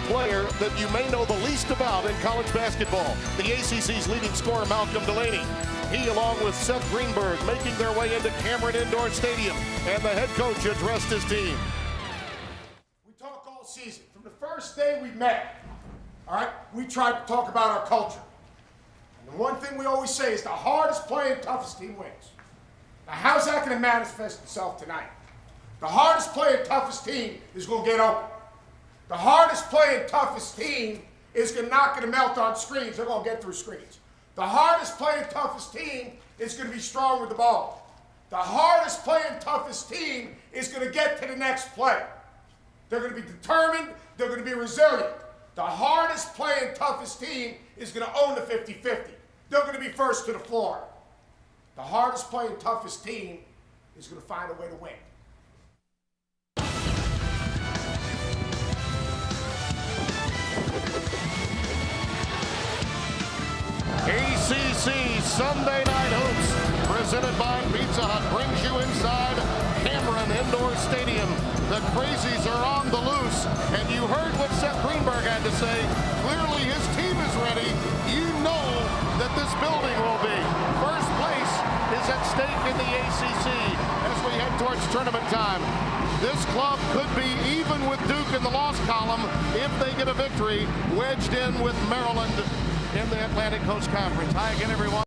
player that you may know the least about in college basketball, the ACC's leading scorer, Malcolm Delaney. He, along with Seth Greenberg, making their way into Cameron Indoor Stadium, and the head coach addressed his team. We talk all season. From the first day we met, all right, we tried to talk about our culture. And the one thing we always say is the hardest playing, toughest team wins. Now, how's that going to manifest itself tonight? The hardest playing, toughest team is going to get open. The hardest playing, toughest team is not going to melt on screens. They're going to get through screens. The hardest playing, toughest team is going to be strong with the ball. The hardest playing, toughest team is going to get to the next play. They're going to be determined. They're going to be resilient. The hardest playing, toughest team is going to own the 50-50. They're going to be first to the floor. The hardest playing, toughest team is going to find a way to win. ACC Sunday Night Hoops, presented by Pizza Hut, brings you inside Cameron Indoor Stadium. The crazies are on the loose, and you heard what Seth Greenberg had to say. Clearly his team is ready. You know that this building will be. First place is at stake in the ACC as we head towards tournament time. This club could be even with Duke in the loss column if they get a victory, wedged in with Maryland in the Atlantic Coast Conference. Hi again, everyone.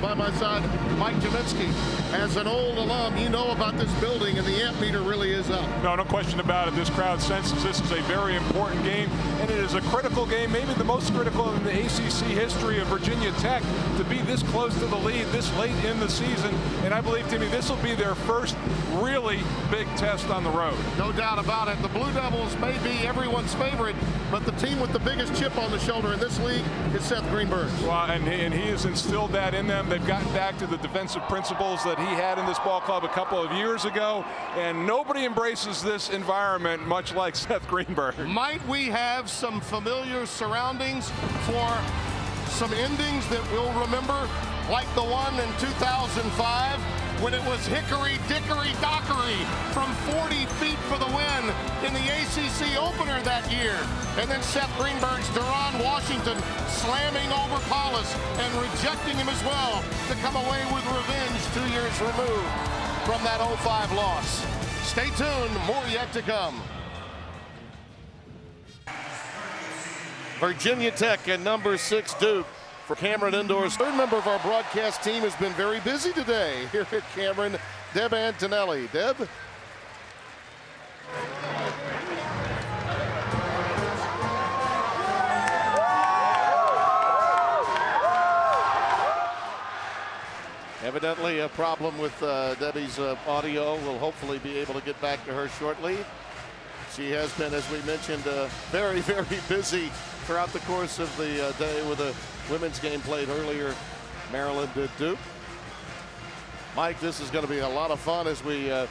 By my side, Mike Jaminski. As an old alum, you know about this building, and the amp meter really is up. No question about it. This crowd senses this is a very important game, and it is a critical game, maybe the most critical in the ACC history of Virginia Tech, to be this close to the lead this late in the season. And I believe, Timmy, this will be their first really big test on the road. No doubt about it. The Blue Devils may be everyone's favorite, but the team with the biggest chip on the shoulder in this league is Seth Greenberg. Well, and he has instilled that in them. They've gotten back to the defensive principles that he had in this ball club a couple of years ago, and nobody embraces this environment much like Seth Greenberg. Might we have some familiar surroundings for some endings that we'll remember, like the one in 2005 when it was hickory dickory dockery from 40 feet for the win in the ACC opener that year, and then Seth Greenberg's Durham, Washington slamming over Paulus and rejecting him as well to come away with revenge 2 years removed from that 05 loss. Stay tuned, more yet to come. Virginia Tech and number 6 Duke for Cameron Indoors. Third member of our broadcast team has been very busy today here at Cameron, Deb Antonelli. Deb? Evidently a problem with Debbie's audio. We'll hopefully be able to get back to her shortly. She has been, as we mentioned, very, very busy throughout the course of the day with a women's game played earlier, Maryland at Duke. Mike, this is going to be a lot of fun as we have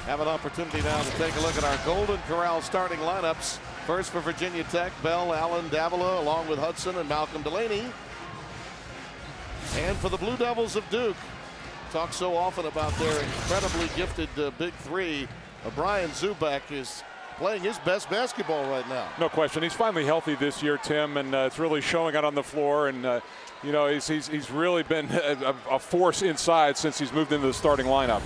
an opportunity now to take a look at our Golden Corral starting lineups. First for Virginia Tech, Bell, Allen, Davila, along with Hudson and Malcolm Delaney. And for the Blue Devils of Duke, talk so often about their incredibly gifted big three, Brian Zubak is playing his best basketball right now. No question. He's finally healthy this year, Tim, and it's really showing out on the floor. And, you know, he's really been a force inside since he's moved into the starting lineup.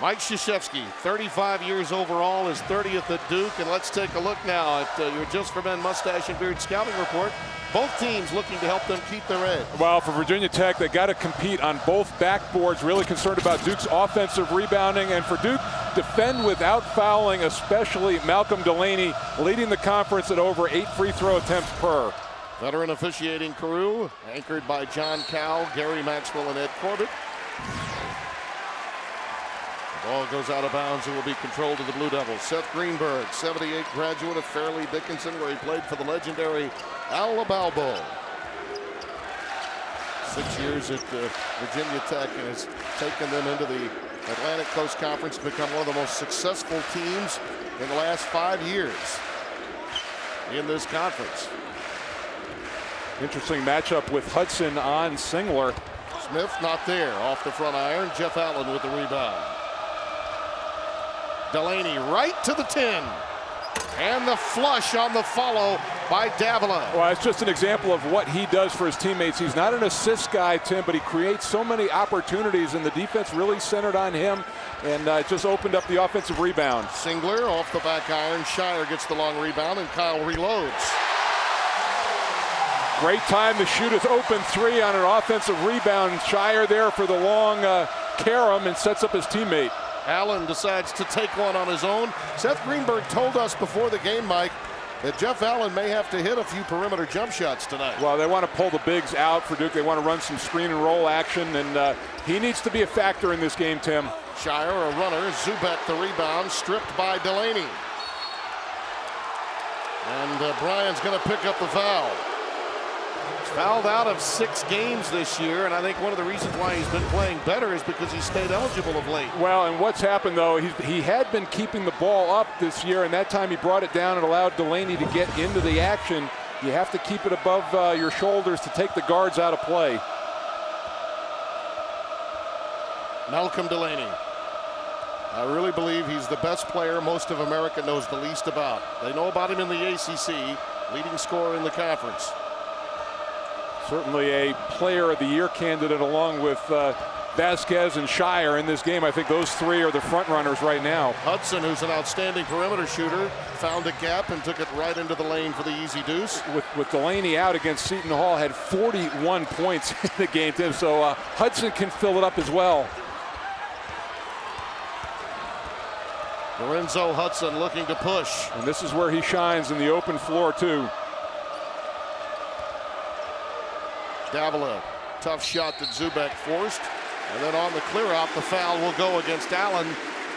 Mike Krzyzewski, 35 years overall, is 30th at Duke. And let's take a look now at your Just for Men Mustache and Beard scouting report. Both teams looking to help them keep their edge. Well, for Virginia Tech, they got to compete on both backboards. Really concerned about Duke's offensive rebounding. And for Duke, defend without fouling, especially Malcolm Delaney, leading the conference at over 8 free throw attempts per. Veteran officiating crew, anchored by John Cowell, Gary Maxwell, and Ed Corbett. The ball goes out of bounds and will be controlled to the Blue Devils. Seth Greenberg, 78 graduate of Fairleigh Dickinson, where he played for the legendary Alabama Bowl. 6 years at Virginia Tech and has taken them into the Atlantic Coast Conference to become one of the most successful teams in the last 5 years in this conference. Interesting matchup with Hudson on Singler. Smith not there, off the front iron. Jeff Allen with the rebound. Delaney right to the 10. And the flush on the follow by Davila. Well, it's just an example of what he does for his teammates. He's not an assist guy, Tim, but he creates so many opportunities, and the defense really centered on him, and just opened up the offensive rebound. Singler off the back iron. Shire gets the long rebound, and Kyle reloads. Great time to shoot his open three on an offensive rebound. Shire there for the long carom and sets up his teammate. Allen decides to take one on his own. Seth Greenberg told us before the game, Mike, that Jeff Allen may have to hit a few perimeter jump shots tonight. Well, they want to pull the bigs out for Duke. They want to run some screen and roll action, and he needs to be a factor in this game, Tim. Shire a runner. Zubek the rebound, stripped by Delaney. And Bryan's going to pick up the foul. He's fouled out of 6 games this year, and I think one of the reasons why he's been playing better is because he stayed eligible of late. Well, and what's happened, though, he had been keeping the ball up this year, and that time he brought it down and allowed Delaney to get into the action. You have to keep it above your shoulders to take the guards out of play. Malcolm Delaney. I really believe he's the best player most of America knows the least about. They know about him in the ACC, leading scorer in the conference. Certainly a player of the year candidate along with Vasquez and Shire in this game. I think those three are the front runners right now. Hudson, who's an outstanding perimeter shooter, found a gap and took it right into the lane for the easy deuce. With Delaney out against Seton Hall, had 41 points in the game, Tim, so Hudson can fill it up as well. Lorenzo Hudson looking to push. And this is where he shines in the open floor, too. Davila, tough shot that Zubek forced. And then on the clear out, the foul will go against Allen.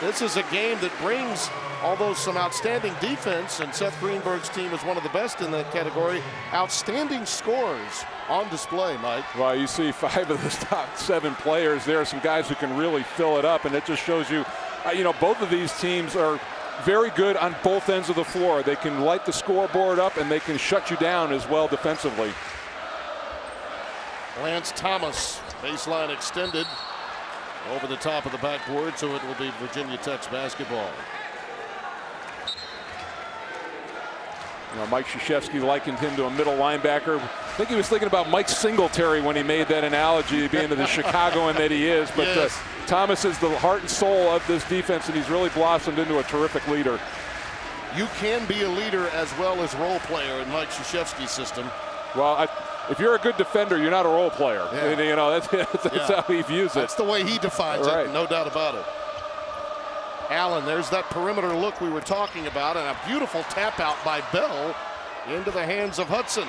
This is a game that brings, although some outstanding defense, and Seth Greenberg's team is one of the best in that category, outstanding scores on display, Mike. Well, you see 5 of the top 7 players. There are some guys who can really fill it up, and it just shows you, both of these teams are very good on both ends of the floor. They can light the scoreboard up, and they can shut you down as well defensively. Lance Thomas, baseline extended over the top of the backboard, so it will be Virginia Tech's basketball. Mike Krzyzewski likened him to a middle linebacker. I think he was thinking about Mike Singletary when he made that analogy, being the Chicagoan that he is. But yes. Thomas is the heart and soul of this defense, and he's really blossomed into a terrific leader. You can be a leader as well as role player in Mike Krzyzewski's system. Well, if you're a good defender, you're not a role player. Yeah. That's how he views it. That's the way he defines it, no doubt about it. Allen, there's that perimeter look we were talking about, and a beautiful tap out by Bell into the hands of Hudson.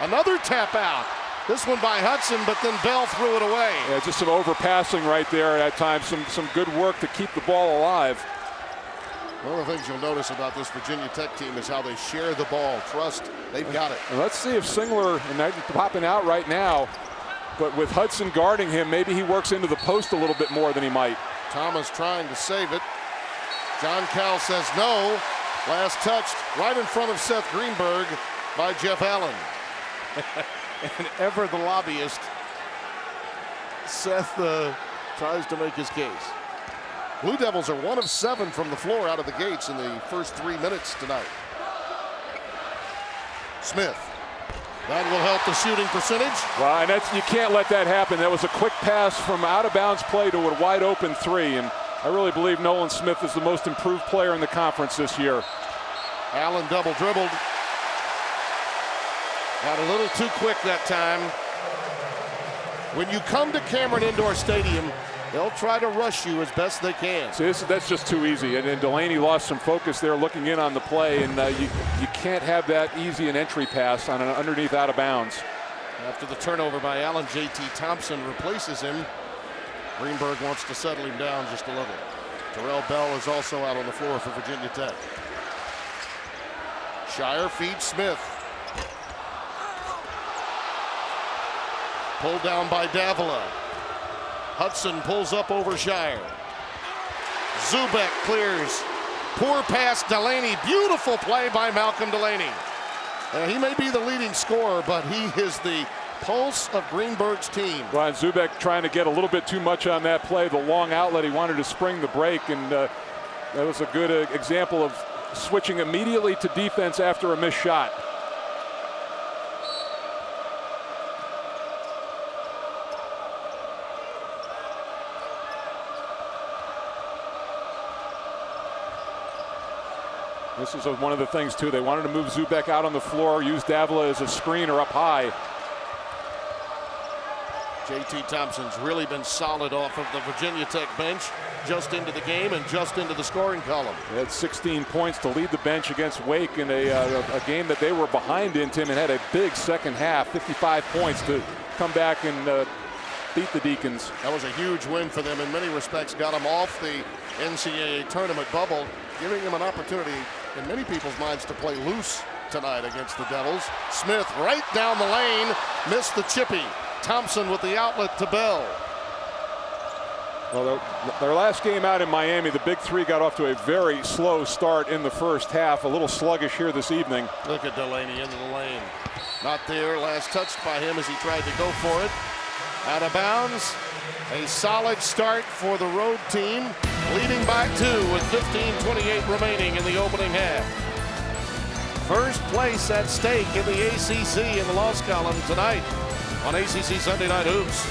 Another tap out. This one by Hudson, but then Bell threw it away. Yeah, just some overpassing right there at times. Some good work to keep the ball alive. One of the things you'll notice about this Virginia Tech team is how they share the ball. Trust, they've got it. And let's see if Singler, and they're popping out right now, but with Hudson guarding him, maybe he works into the post a little bit more than he might. Thomas trying to save it. John Cal says no. Last touched right in front of Seth Greenberg by Jeff Allen. And ever the lobbyist, Seth tries to make his case. Blue Devils are 1 of 7 from the floor out of the gates in the first 3 minutes tonight. Smith. That will help the shooting percentage. Well, and you can't let that happen. That was a quick pass from out of bounds play to a wide open 3. And I really believe Nolan Smith is the most improved player in the conference this year. Allen double dribbled. Got a little too quick that time. When you come to Cameron Indoor Stadium, they'll try to rush you as best they can. See, that's just too easy. And Delaney lost some focus there looking in on the play, and you can't have that easy an entry pass on an underneath out of bounds. After the turnover by Allen, J.T. Thompson replaces him. Greenberg wants to settle him down just a little. Terrell Bell is also out on the floor for Virginia Tech. Shire feeds Smith. Pulled down by Davila. Hudson pulls up over Shire. Zubek clears. Poor pass, Delaney. Beautiful play by Malcolm Delaney. He may be the leading scorer, but he is the pulse of Greenberg's team. Well, Zubek trying to get a little bit too much on that play. The long outlet, he wanted to spring the break, and that was a good example of switching immediately to defense after a missed shot. This is one of the things, too. They wanted to move Zubek out on the floor, use Davila as a screener up high. JT Thompson's really been solid off of the Virginia Tech bench, just into the game and just into the scoring column. They had 16 points to lead the bench against Wake in a game that they were behind in, Tim, and had a big second half, 55 points to come back and beat the Deacons. That was a huge win for them. In many respects, got them off the NCAA tournament bubble, giving them an opportunity in many people's minds to play loose tonight against the Devils. Smith right down the lane, missed the chippy. Thompson with the outlet to Bell. Well, their last game out in Miami, the Big Three got off to a very slow start in the first half. A little sluggish here this evening. Look at Delaney into the lane. Not there, last touched by him as he tried to go for it. Out of bounds. A solid start for the road team, leading by 2 with 15:28 remaining in the opening half. First place at stake in the ACC in the loss column tonight on ACC Sunday Night Hoops.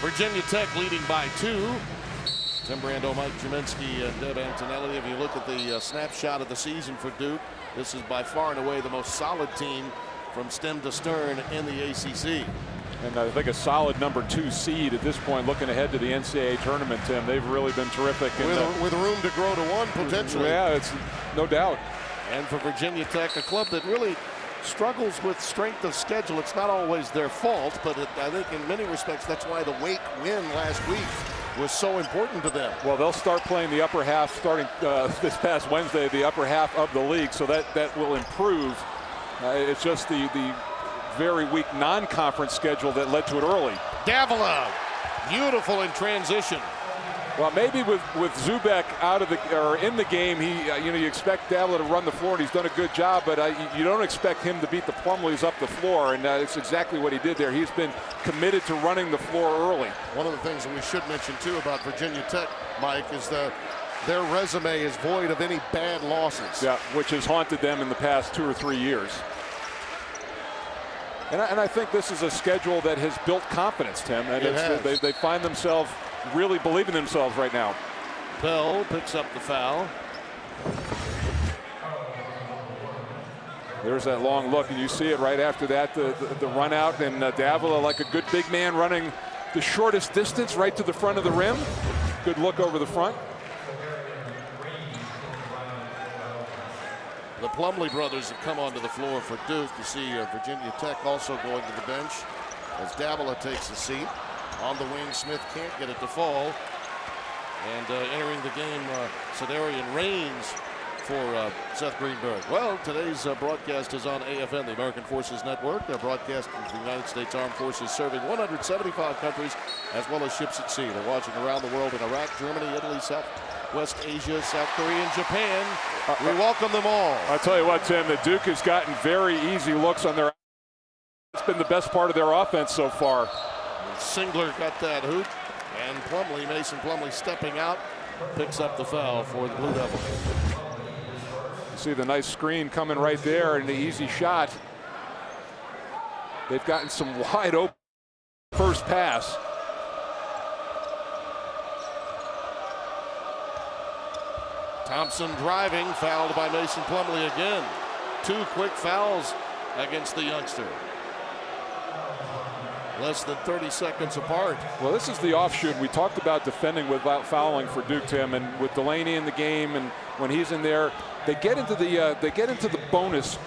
Virginia Tech leading by 2. Tim Brando, Mike Juminski, and Deb Antonelli. If you look at the snapshot of the season for Duke, this is by far and away the most solid team from stem to stern in the ACC. And I think a solid number 2 seed at this point, looking ahead to the NCAA tournament, Tim. They've really been terrific. With room to grow to 1 potentially. Yeah, it's no doubt. And for Virginia Tech, a club that really struggles with strength of schedule. It's not always their fault, but I think in many respects that's why the Wake win last week was so important to them. Well, they'll start playing the upper half starting this past Wednesday, the upper half of the league, so that will improve. It's just the very weak non-conference schedule that led to it early. Davila, beautiful in transition. Well, maybe with Zubek out of in the game, you expect Davila to run the floor, and he's done a good job. But you don't expect him to beat the Plumleys up the floor, and it's exactly what he did there. He's been committed to running the floor early. One of the things that we should mention too about Virginia Tech, Mike, is their resume is void of any bad losses. Yeah, which has haunted them in the past 2 or 3 years. And I think this is a schedule that has built confidence, Tim. And they find themselves really believing themselves right now. Bell picks up the foul. There's that long look, and you see it right after that, the run out, and Davila, like a good big man, running the shortest distance right to the front of the rim. Good look over the front. The Plumlee brothers have come onto the floor for Duke. You see Virginia Tech also going to the bench as Davila takes a seat. On the wing, Smith can't get it to fall. And entering the game, Sedarian Reigns for Seth Greenberg. Well, today's broadcast is on AFN, the American Forces Network. They're broadcasting the United States Armed Forces serving 175 countries as well as ships at sea. They're watching around the world in Iraq, Germany, Italy, Southwest Asia, South Korea, and Japan. We welcome them all. I'll tell you what, Tim, the Duke has gotten very easy looks on their. It's been the best part of their offense so far. Singler got that hoop, and Plumlee, Mason Plumlee, stepping out, picks up the foul for the Blue Devils. You see the nice screen coming right there and the easy shot. They've gotten some wide open first pass. Thompson driving, fouled by Mason Plumlee again. 2 quick fouls against the youngster. Less than 30 seconds apart. Well, this is the offshoot. We talked about defending without fouling for Duke, Tim, and with Delaney in the game, and when he's in there, they get into the bonus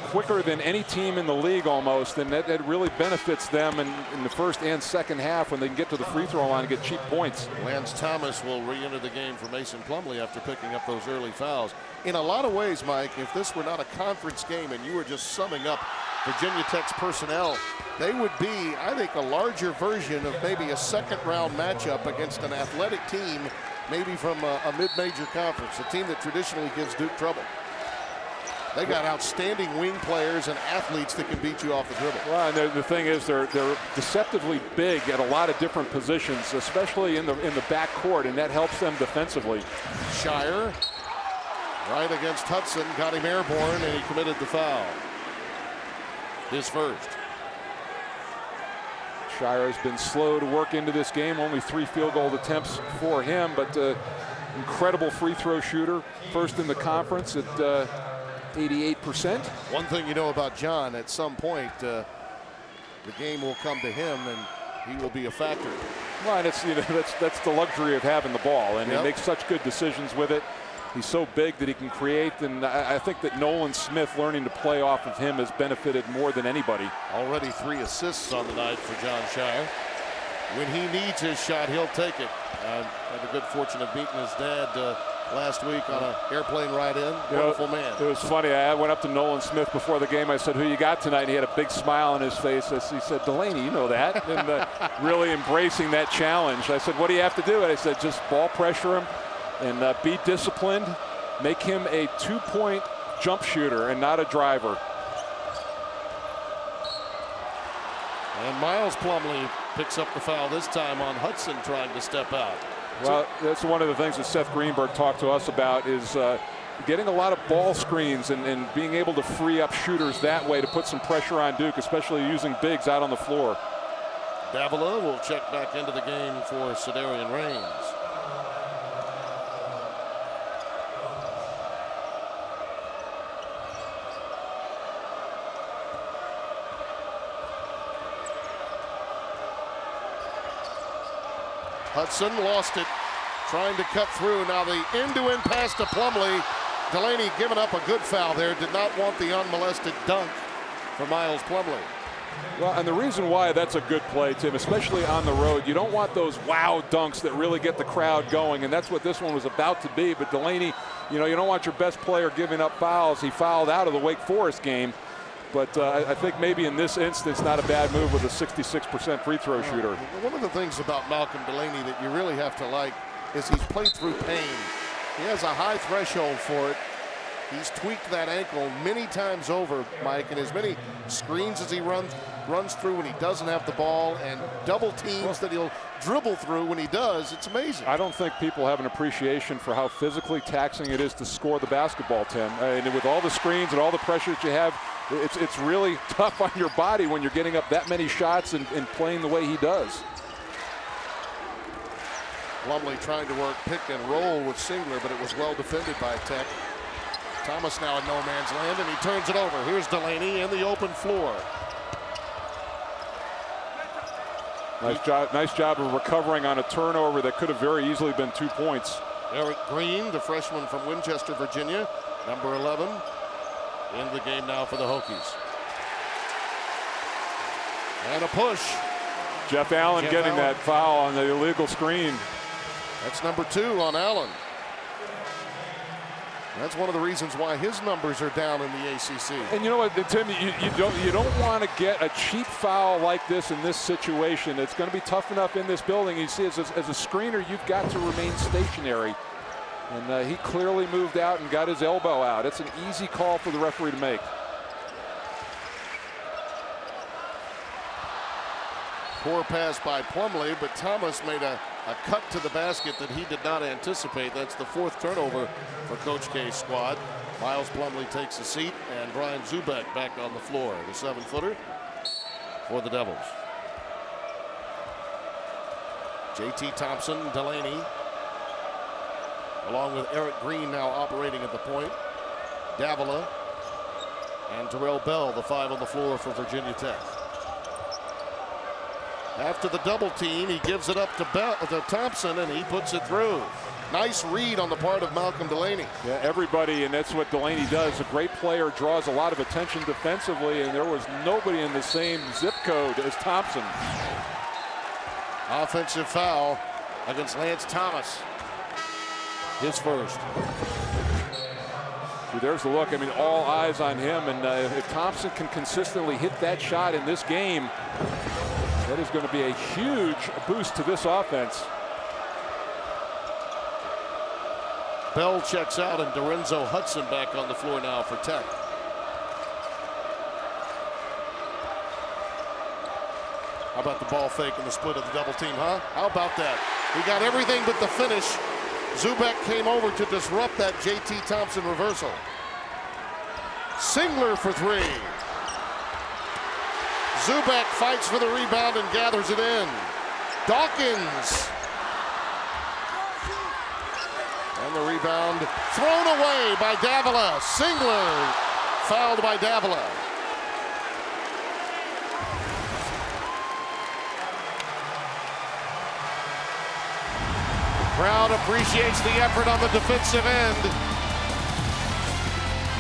quicker than any team in the league almost, and that really benefits them in the first and second half when they can get to the free throw line and get cheap points. Lance Thomas will re-enter the game for Mason Plumlee after picking up those early fouls. In a lot of ways, Mike, if this were not a conference game and you were just summing up Virginia Tech's personnel, they would be, I think, a larger version of maybe a second-round matchup against an athletic team, maybe from a mid-major conference, a team that traditionally gives Duke trouble. They got outstanding wing players and athletes that can beat you off the dribble. Well, and the thing is, they're deceptively big at a lot of different positions, especially in the backcourt, and that helps them defensively. Shire, right against Hudson, got him airborne, and he committed the foul. His first. Shire has been slow to work into this game. Only 3 field goal attempts for him, but incredible free throw shooter. First in the conference at 88%. One thing you know about John, at some point, the game will come to him, and he will be a factor. Well, and it's, that's the luxury of having the ball, and he makes such good decisions with it. He's so big that he can create, and I think that Nolan Smith learning to play off of him has benefited more than anybody. Already 3 assists on the night for John Shire. When he needs his shot, he'll take it. Had the good fortune of meeting his dad last week on an airplane ride in. Wonderful man. It was funny. I went up to Nolan Smith before the game. I said, "Who you got tonight?" And he had a big smile on his face. He said, "Delaney, you know that." And really embracing that challenge. I said, "What do you have to do?" And I said, "Just ball pressure him and be disciplined. Make him a 2-point jump shooter and not a driver." And Miles Plumlee picks up the foul this time on Hudson trying to step out. Well, that's one of the things that Seth Greenberg talked to us about is getting a lot of ball screens and being able to free up shooters that way to put some pressure on Duke, especially using bigs out on the floor. Davila will check back into the game for Sedarian Reigns. Hudson lost it, trying to cut through. Now the end-to-end pass to Plumlee. Delaney giving up a good foul there. Did not want the unmolested dunk for Miles Plumlee. Well, and the reason why that's a good play, Tim, especially on the road, you don't want those wow dunks that really get the crowd going, and that's what this one was about to be. But Delaney, you don't want your best player giving up fouls. He fouled out of the Wake Forest game. But I think maybe in this instance, not a bad move with a 66% free throw shooter. One of the things about Malcolm Delaney that you really have to like is he's played through pain. He has a high threshold for it. He's tweaked that ankle many times over, Mike, and as many screens as he runs through when he doesn't have the ball, and double teams that he'll dribble through when he does. It's amazing. I don't think people have an appreciation for how physically taxing it is to score the basketball, Tim. And with all the screens and all the pressure that you have, it's really tough on your body when you're getting up that many shots and playing the way he does. Plumlee trying to work pick and roll with Singler, but it was well defended by Tech. Thomas now in no man's land, and he turns it over. Here's Delaney in the open floor. Nice job of recovering on a turnover that could have very easily been 2 points. Eric Green, the freshman from Winchester, Virginia, number 11, in the game now for the Hokies. And a push. Jeff Allen getting that foul on the illegal screen. That's number 2 on Allen. That's one of the reasons why his numbers are down in the ACC. And you know what, Tim, you don't want to get a cheap foul like this in this situation. It's going to be tough enough in this building. You see, as a screener, you've got to remain stationary. And he clearly moved out and got his elbow out. It's an easy call for the referee to make. Poor pass by Plumlee, but Thomas made a cut to the basket that he did not anticipate. That's the 4th turnover for Coach K's squad. Miles Plumlee takes a seat, and Brian Zubek back on the floor. The 7-footer for the Devils. JT Thompson, Delaney, along with Eric Green now operating at the point. Davila and Terrell Bell, the 5 on the floor for Virginia Tech. After the double team, he gives it up to Thompson, and he puts it through. Nice read on the part of Malcolm Delaney. Yeah, everybody, and that's what Delaney does. A great player draws a lot of attention defensively, and there was nobody in the same zip code as Thompson. Offensive foul against Lance Thomas. His first. See, there's the look. I mean, all eyes on him, and if Thompson can consistently hit that shot in this game, that is going to be a huge boost to this offense. Bell checks out, and Dorenzo Hudson back on the floor now for Tech. How about the ball fake and the split of the double team, huh? How about that? He got everything but the finish. Zubek came over to disrupt that J.T. Thompson reversal. Singler for three. Zubek fights for the rebound and gathers it in. Dawkins. And the rebound thrown away by Davila. Singler fouled by Davila. Crowd appreciates the effort on the defensive end.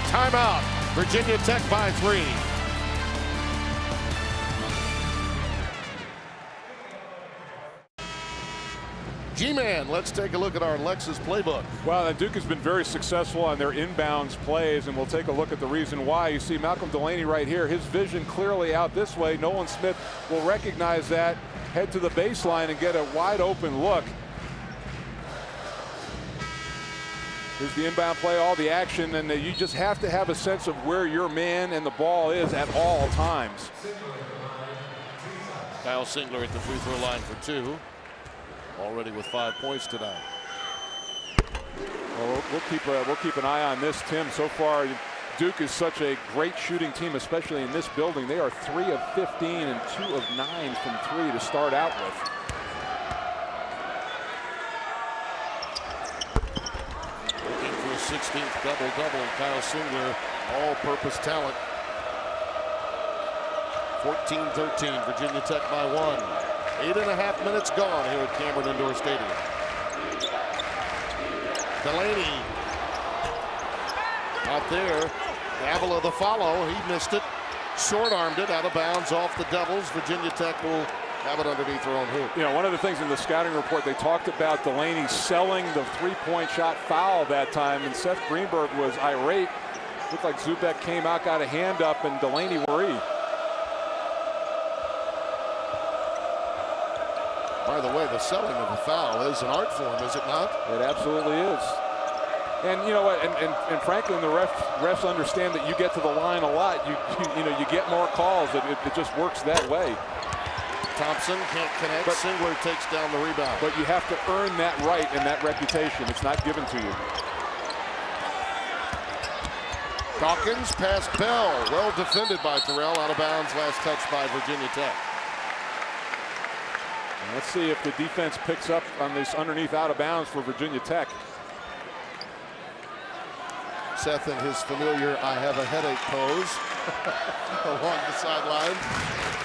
Timeout. Virginia Tech by 3. G-Man, let's take a look at our Lexus playbook. Well, Duke has been very successful on their inbounds plays, and we'll take a look at the reason why. You see Malcolm Delaney right here, his vision clearly out this way. Nolan Smith will recognize that, head to the baseline and get a wide open look. Here's the inbound play, all the action, and you just have to have a sense of where your man and the ball is at all times. Kyle Singler at the free throw line for 2. Already with 5 points tonight. Well, we'll keep an eye on this, Tim. So far, Duke is such a great shooting team, especially in this building. They are 3 of 15 and 2 of 9 from 3 to start out with. Looking for a 16th double-double. Kyle Singler, all-purpose talent. 14-13, Virginia Tech by 1. 8.5 minutes gone here at Cameron Indoor Stadium. Delaney out there. Davila the follow. He missed it. Short-armed it out of bounds off the doubles. Virginia Tech will have it underneath their own hoop. You know, one of the things in the scouting report, they talked about Delaney selling the three-point shot foul that time, and Seth Greenberg was irate. Looked like Zubek came out, got a hand up, and Delaney worried. By the way, the selling of a foul is an art form, is it not? It absolutely is. And you know what? And frankly, the refs understand that you get to the line a lot. You get more calls. It just works that way. Thompson can't connect. But Singler takes down the rebound. But you have to earn that right and that reputation. It's not given to you. Dawkins past Bell. Well defended by Terrell. Out of bounds. Last touch by Virginia Tech. And let's see if the defense picks up on this underneath out of bounds for Virginia Tech. Seth in his familiar I have a headache pose along the sideline.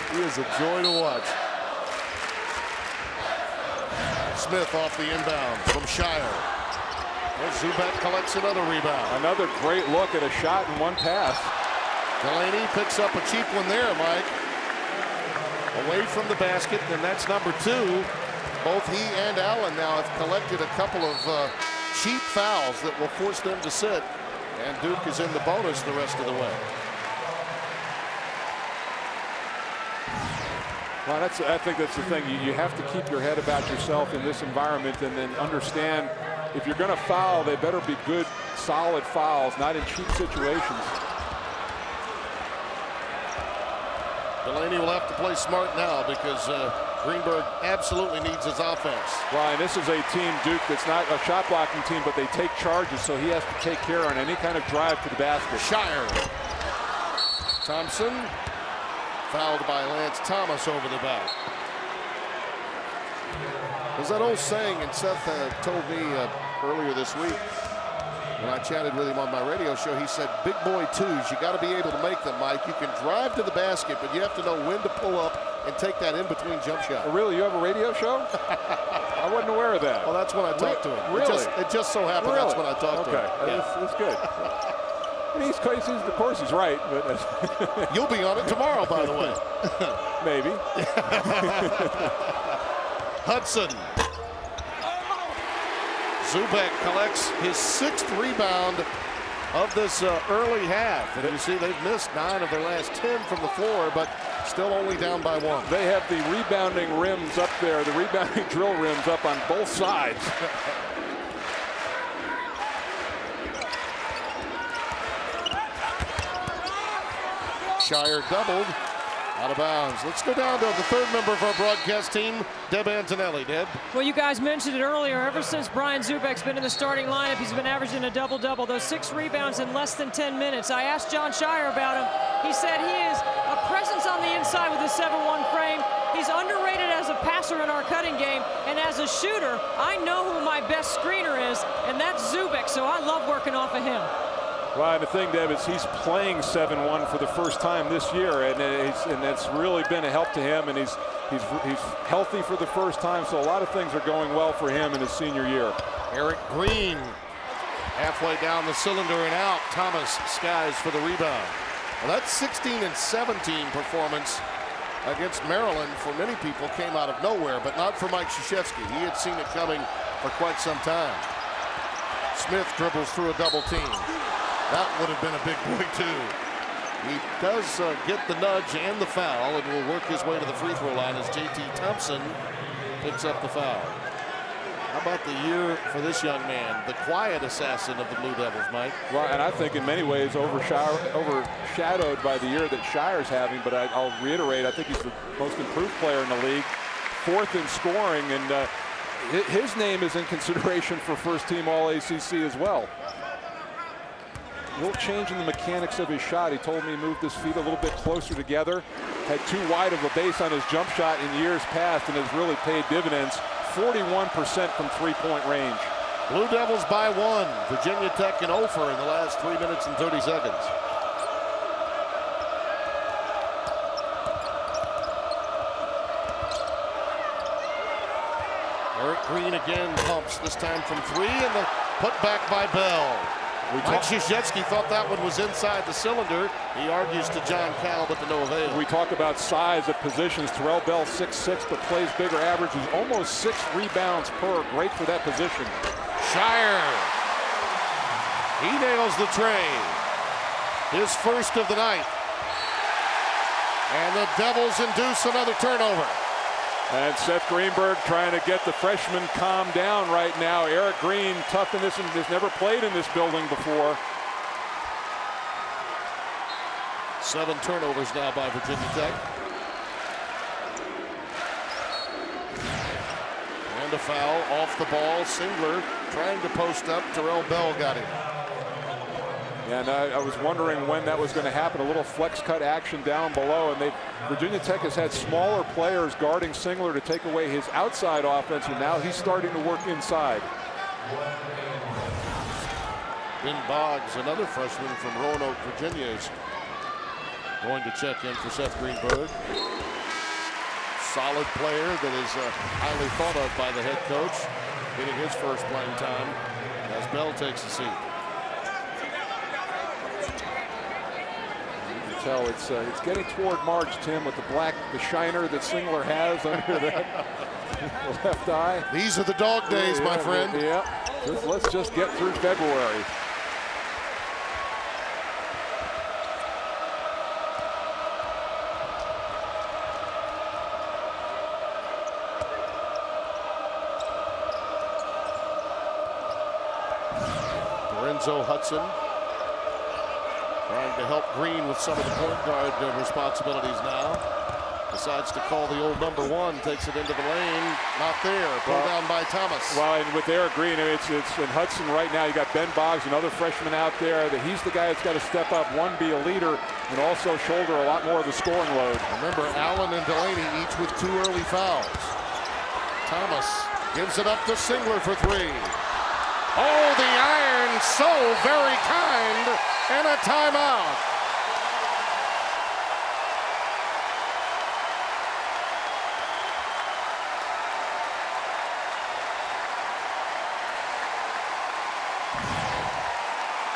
He is a joy to watch. Smith off the inbound from Shire. And Zubek collects another rebound. Another great look at a shot and one pass. Delaney picks up a cheap one there, Mike. Away from the basket, and that's number 2. Both he and Allen now have collected a couple of cheap fouls that will force them to sit. And Duke is in the bonus the rest of the way. Well, I think that's the thing. You have to keep your head about yourself in this environment and then understand if you're going to foul, they better be good, solid fouls, not in cheap situations. Delaney will have to play smart now because Greenberg absolutely needs his offense. Well, and this is a team, Duke, that's not a shot blocking team, but they take charges, so he has to take care on any kind of drive to the basket. Shire. Thompson fouled by Lance Thomas over the back. There's that old saying, and Seth told me earlier this week when I chatted with him on my radio show, he said, big boy twos, you got to be able to make them, Mike. You can drive to the basket, but you have to know when to pull up and take that in-between jump shot. Oh, really? You have a radio show? I wasn't aware of that. Well, that's when I talked to him. Really? It just so happened that's when I talked to him. Okay, that's good. And of course he's right, but you'll be on it tomorrow, by the way. Maybe. Hudson. Zubek collects his 6th rebound of this early half. And you see they've missed 9 of their last 10 from the floor, but still only down by 1. They have the rebounding rims up there, the rebounding drill rims up on both sides. Shire doubled. Out of bounds. Let's go down to the third member of our broadcast team, Deb Antonelli. Deb? Well, you guys mentioned it earlier. Ever since Brian Zubek's been in the starting lineup, he's been averaging a double-double. Those 6 rebounds in less than 10 minutes. I asked John Shire about him. He said he is a presence on the inside with his 7'1" frame. He's underrated as a passer in our cutting game. And as a shooter, I know who my best screener is, and that's Zubek. So I love working off of him. Well, the thing, Deb, is he's playing 7-1 for the first time this year, and that's really been a help to him. And he's healthy for the first time, so a lot of things are going well for him in his senior year. Eric Green, halfway down the cylinder and out. Thomas skies for the rebound. Well, that 16 and 17 performance against Maryland, for many people, came out of nowhere, but not for Mike Krzyzewski. He had seen it coming for quite some time. Smith dribbles through a double team. That would have been a big boy, too. He does get the nudge and the foul, and will work his way to the free throw line as J.T. Thompson picks up the foul. How about the year for this young man, the quiet assassin of the Blue Devils, Mike? Well, and I think in many ways overshadowed by the year that Shire's having, but I'll reiterate, I think he's the most improved player in the league, 4th in scoring, and his name is in consideration for first-team All-ACC as well. A little change in the mechanics of his shot. He told me he moved his feet a little bit closer together, had too wide of a base on his jump shot in years past, and has really paid dividends. 41% from three-point range. Blue Devils by 1. Virginia Tech and Ofer in the last 3 minutes and 30 seconds. Eric Green again pumps, this time from 3, and the putback by Bell. Mike Krzyzewski thought that one was inside the cylinder. He argues to John Cal, but to no avail. We talk about size of positions. Terrell Bell 6'6", but plays bigger, averages almost 6 rebounds per. Great for that position. Shire. He nails the tray. His first of the night. And the Devils induce another turnover. And Seth Greenberg trying to get the freshman calmed down right now. Eric Green, tough in this, and has never played in this building before. 7 turnovers now by Virginia Tech. And a foul off the ball. Singler trying to post up. Terrell Bell got him. And I was wondering when that was going to happen. A little flex cut action down below, and Virginia Tech has had smaller players guarding Singler to take away his outside offense, and now he's starting to work inside. Ben Boggs, another freshman from Roanoke, Virginia, is going to check in for Seth Greenberg. Solid player that is highly thought of by the head coach, getting his first playing time as Bell takes a seat. It's getting toward March, Tim, with the shiner that Singler has under that left eye. These are the dog days, my friend. Yeah, let's just get through February. Lorenzo Hudson trying to help Green with some of the point guard responsibilities now. Decides to call the old number 1, takes it into the lane. Not there, pulled down by Thomas. Well, and with Eric Green, it's in Hudson right now. You got Ben Boggs, another freshman out there. He's the guy that's got to step up, be a leader, and also shoulder a lot more of the scoring load. Remember, Allen and Delaney each with 2 early fouls. Thomas gives it up to Singler for 3. Oh, the iron, so very kind, and a timeout.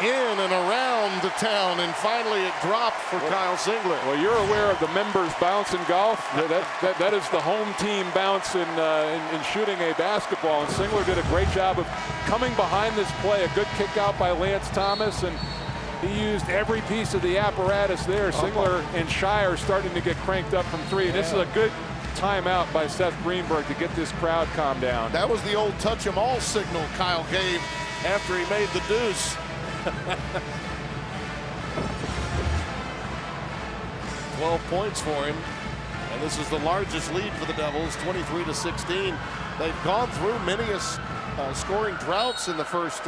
In and around the town, and finally it dropped for Kyle Singler. Well, you're aware of the members bounce in golf. That is the home team bounce in shooting a basketball. And Singler did a great job of coming behind this play. A good kick out by Lance Thomas, and he used every piece of the apparatus there. Singler and Shire starting to get cranked up from 3. And this is a good timeout by Seth Greenberg to get this crowd calmed down. That was the old touch 'em all signal Kyle gave after he made the deuce. 12 points for him. And this is the largest lead for the Devils, 23-16. They've gone through many scoring droughts in the first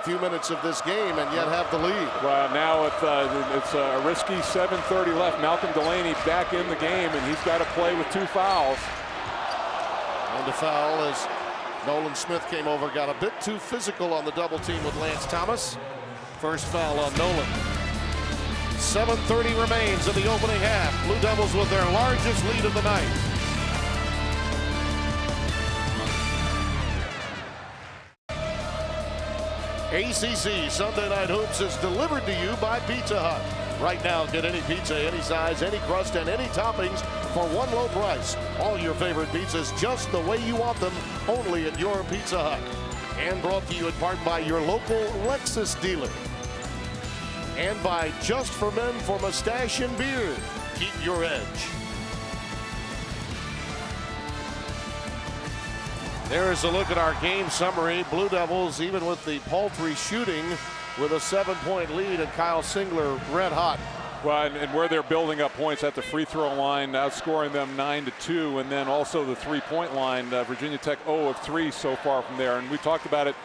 few minutes of this game and yet have the lead. Well, now it's a risky 7:30 left. Malcolm Delaney back in the game, and he's got to play with 2 fouls. And a foul as Nolan Smith came over, got a bit too physical on the double team with Lance Thomas. First foul on Nolan. 7:30 remains in the opening half. Blue Devils with their largest lead of the night. ACC Sunday Night Hoops is delivered to you by Pizza Hut. Right now, get any pizza, any size, any crust, and any toppings for one low price. All your favorite pizzas just the way you want them, only at your Pizza Hut. And brought to you in part by your local Lexus dealer. And by Just for Men for Mustache and Beard. Keep your edge. There is a look at our game summary. Blue Devils, even with the paltry shooting, with a 7-point lead, and Kyle Singler red hot. Well, and where they're building up points at the free throw line, outscoring them 9-2, and then also the 3-point line. Virginia Tech 0 of 3 so far from there. And we talked about it.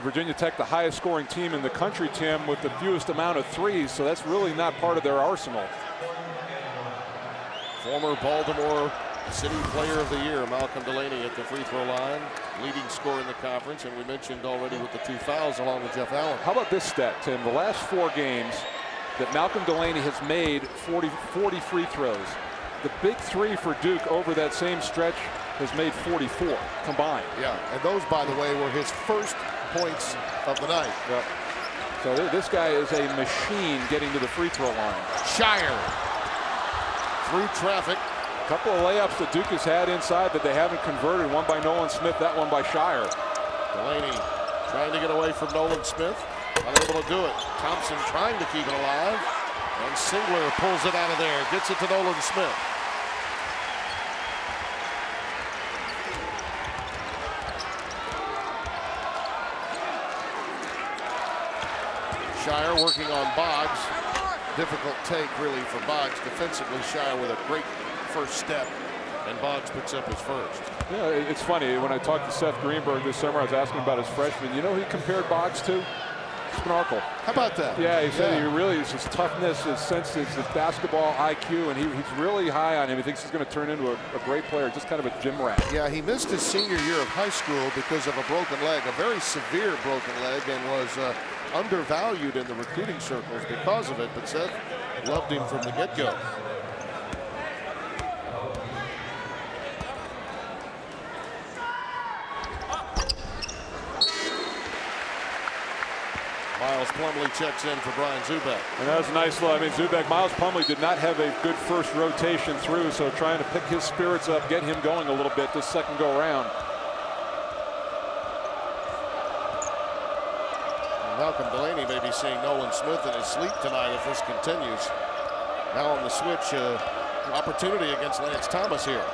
Virginia Tech, the highest scoring team in the country, Tim, with the fewest amount of threes, so that's really not part of their arsenal. Former Baltimore City Player of the Year, Malcolm Delaney at the free throw line, leading scorer in the conference, and we mentioned already with the 2 fouls along with Jeff Allen. How about this stat, Tim? The last 4 games that Malcolm Delaney has made 40 free throws. The big 3 for Duke over that same stretch has made 44 combined. Yeah, and those, by the way, were his first points of the night. Yep. So this guy is a machine getting to the free throw line. Shire through traffic. A couple of layups that Duke has had inside that they haven't converted. One by Nolan Smith, that one by Shire. Delaney trying to get away from Nolan Smith. Unable to do it. Thompson trying to keep it alive. And Singler pulls it out of there. Gets it to Nolan Smith. Shire working on Boggs. Difficult take really for Boggs. Defensively, Shire with a great first step, and Boggs picks up his first. Yeah, it's funny. When I talked to Seth Greenberg this summer, I was asking about his freshman. You know who he compared Boggs to? Spanarkel. How about that? Yeah, he said he really is his toughness, his sense, his basketball IQ, and he's really high on him. He thinks he's going to turn into a great player, just kind of a gym rat. Yeah, he missed his senior year of high school because of a broken leg, a very severe broken leg, and was undervalued in the recruiting circles because of it, but Seth loved him from the get-go. Miles Plumlee checks in for Brian Zubek. And that was a nice look. I mean, Zubek, Miles Plumlee did not have a good first rotation through, so trying to pick his spirits up, get him going a little bit this second go around. Malcolm Delaney may be seeing Nolan Smith in his sleep tonight if this continues. Now on the switch, opportunity against Lance Thomas here.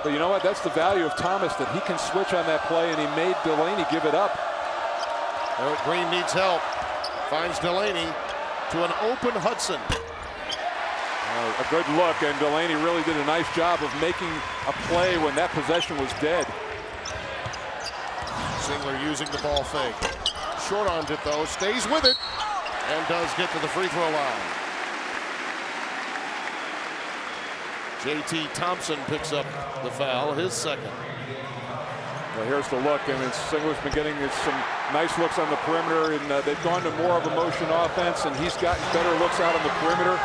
But you know what? That's the value of Thomas, that he can switch on that play, and he made Delaney give it up. Eric Green needs help. Finds Delaney to an open Hudson. A good look, and Delaney really did a nice job of making a play when that possession was dead. Singler using the ball fake. Short-armed it, though. Stays with it. And does get to the free throw line. J.T. Thompson picks up the foul, his second. Well, here's the look. I mean, Singler's been getting some nice looks on the perimeter, and they've gone to more of a motion offense, and he's gotten better looks out on the perimeter.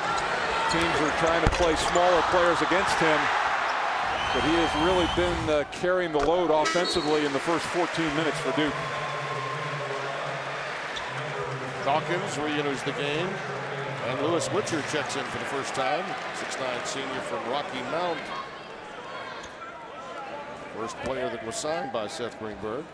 Teams are trying to play smaller players against him, but he has really been carrying the load offensively in the first 14 minutes for Duke. Dawkins re-enters the game, and Lewis Witcher checks in for the first time. 6'9" senior from Rocky Mount. First player that was signed by Seth Greenberg.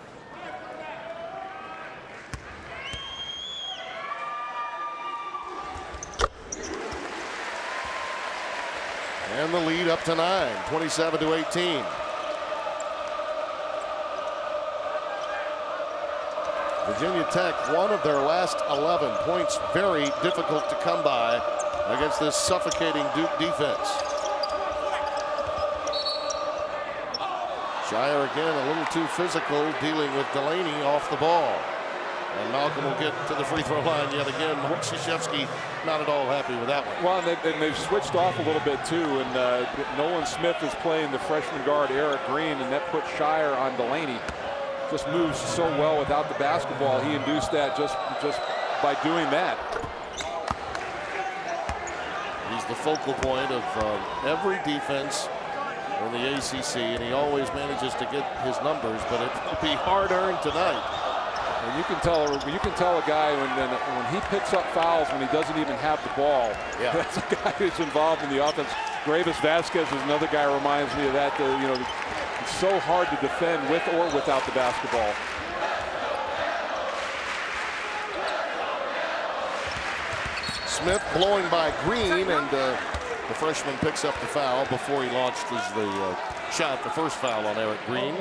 And the lead up to 9, 27-18. Virginia Tech, one of their last 11 points, very difficult to come by. against this suffocating Duke defense. Shire again a little too physical, dealing with Delaney off the ball. And Malcolm will get to the free throw line yet again. Mark Krzyzewski not at all happy with that one. Well, and they've switched off a little bit too. And Nolan Smith is playing the freshman guard Eric Green, and that puts Shire on Delaney. Just moves so well without the basketball. He induced that just by doing that. He's the focal point of every defense in the ACC, and he always manages to get his numbers, but it will be hard-earned tonight. And you can tell a guy when he picks up fouls when he doesn't even have the ball. Yeah. That's a guy who's involved in the offense. Gravis Vasquez is another guy who reminds me of that. It's so hard to defend with or without the basketball. Smith blowing by Green, and the freshman picks up the foul before he launched the shot, the first foul on Eric Green.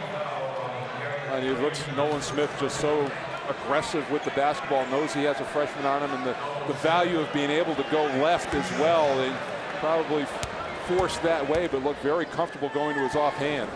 And he looks, Nolan Smith just so aggressive with the basketball, knows he has a freshman on him, and the value of being able to go left as well. They probably forced that way, but looked very comfortable going to his offhand.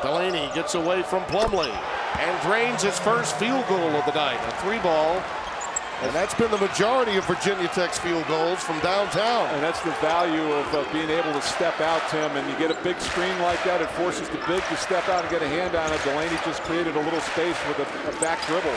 Delaney gets away from Plumlee and drains his first field goal of the night, a 3-ball. And that's been the majority of Virginia Tech's field goals from downtown. And that's the value of being able to step out, Tim. And you get a big screen like that, it forces the big to step out and get a hand on it. Delaney just created a little space with a back dribble.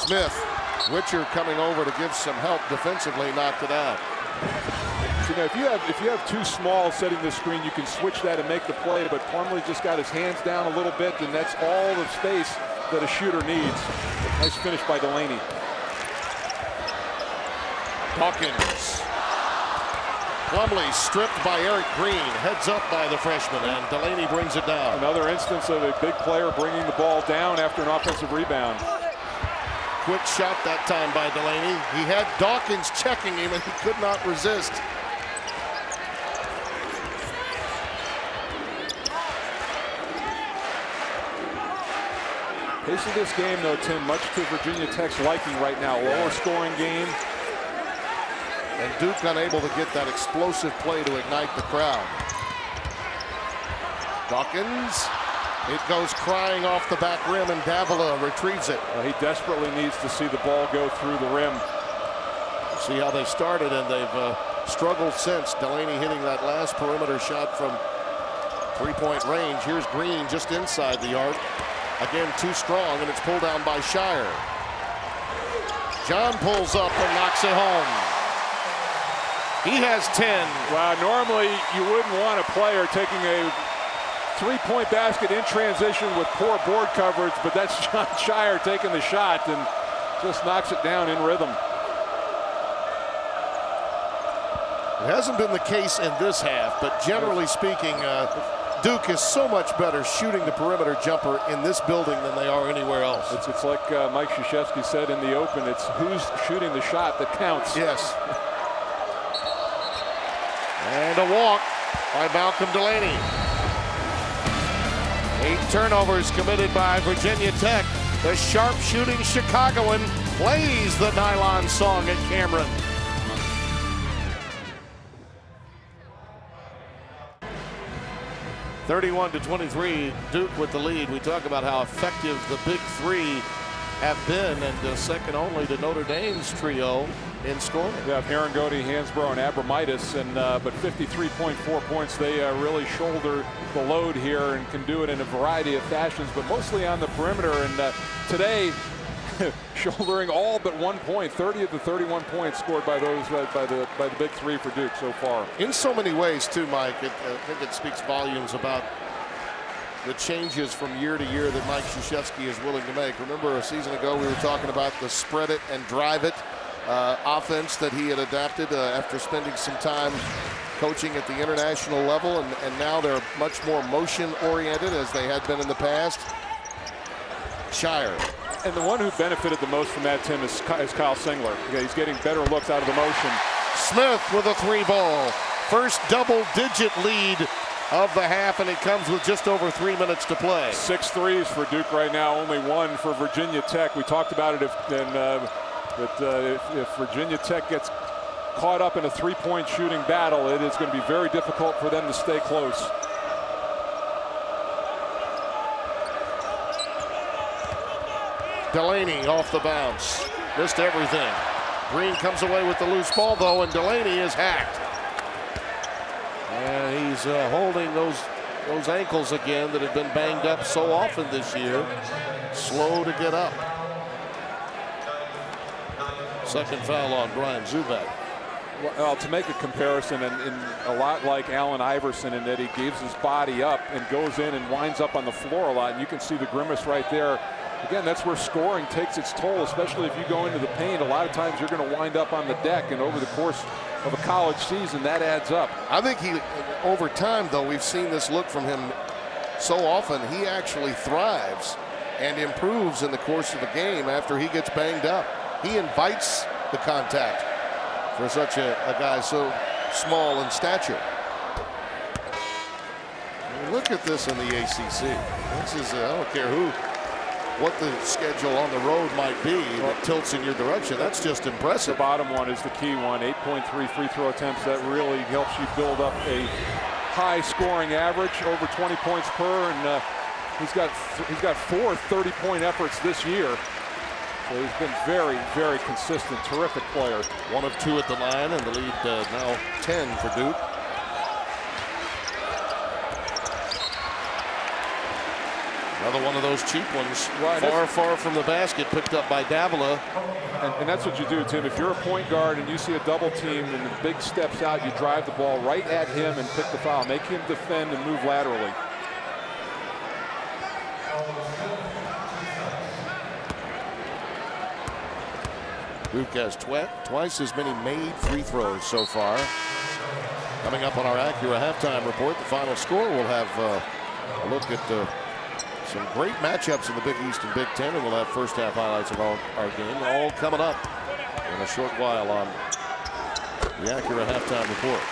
Smith. Witcher coming over to give some help defensively, knocked it out. So, if you have two small setting the screen, you can switch that and make the play, but Plumlee just got his hands down a little bit, and that's all the space that a shooter needs. Nice finish by Delaney. Dawkins. Plumlee stripped by Eric Green, heads up by the freshman, and Delaney brings it down. Another instance of a big player bringing the ball down after an offensive rebound. Quick shot that time by Delaney. He had Dawkins checking him, and he could not resist. Pace of this game, though, Tim, much to Virginia Tech's liking right now. Lower scoring game. And Duke unable to get that explosive play to ignite the crowd. Dawkins. It goes crying off the back rim, and Davila retrieves it. He desperately needs to see the ball go through the rim. See how they started, and they've struggled since. Delaney hitting that last perimeter shot from three-point range. Here's Green just inside the arc. Again, too strong, and it's pulled down by Shire. John pulls up and knocks it home. He has 10. Wow, normally you wouldn't want a player taking a three-point basket in transition with poor board coverage, but that's John Shire taking the shot and just knocks it down in rhythm. It hasn't been the case in this half, but generally speaking, Duke is so much better shooting the perimeter jumper in this building than they are anywhere else. It's like Mike Krzyzewski said in the open, it's who's shooting the shot that counts. Yes. And a walk by Malcolm Delaney. 8 turnovers committed by Virginia Tech. The sharp-shooting Chicagoan plays the nylon song at Cameron. (31-23), Duke with the lead. We talk about how effective the big three have been, and second only to Notre Dame's trio in scoring. Yeah, Herringody, Hansbrough, and Abromaitis, and but 53.4 points. They really shoulder the load here and can do it in a variety of fashions, but mostly on the perimeter. And today, shouldering all but 1 point, 30 of the 31 points scored by those by the big three for Duke so far. In so many ways, too, Mike. I think it speaks volumes about the changes from year to year that Mike Krzyzewski is willing to make. Remember, a season ago we were talking about the spread it and drive it offense that he had adapted after spending some time coaching at the international level, and now they're much more motion-oriented as they had been in the past. Shire. And the one who benefited the most from that, Tim, is Kyle Singler. He's getting better looks out of the motion. Smith with a 3-ball. First double-digit lead of the half, and it comes with just over 3 minutes to play. 6 threes for Duke right now, only 1 for Virginia Tech. We talked about it if Virginia Tech gets caught up in a three-point shooting battle, it is going to be very difficult for them to stay close. Delaney off the bounce. Missed everything. Green comes away with the loose ball, though, and Delaney is hacked. And he's holding those ankles again that have been banged up so often this year. Slow to get up. Second foul on Brian Zubak. Well, to make a comparison, and a lot like Allen Iverson, in that he gives his body up and goes in and winds up on the floor a lot, and you can see the grimace right there. Again, that's where scoring takes its toll, especially if you go into the paint. A lot of times you're going to wind up on the deck, and over the course of a college season, that adds up. I think over time, though, we've seen this look from him so often. He actually thrives and improves in the course of a game after he gets banged up. He invites the contact for such a guy so small in stature. I mean, look at this in the ACC. This is, I don't care what the schedule on the road might be that tilts in your direction. That's just impressive. The bottom one is the key one. 8.3 free throw attempts. That really helps you build up a high scoring average, over 20 points per, and he's got 4 30-point efforts this year. So he's been very, very consistent. Terrific player. 1 of 2 at the line, and the lead now 10 for Duke. Another one of those cheap ones, far from the basket, picked up by Davila. And that's what you do, Tim. If you're a point guard and you see a double team and the big steps out, you drive the ball right at him and pick the foul. Make him defend and move laterally. Duke has twice as many made free throws so far. Coming up on our Acura halftime report, the final score, we'll have a look at some great matchups in the Big East and Big Ten, and we'll have first half highlights of our game, all coming up in a short while on the Acura halftime report.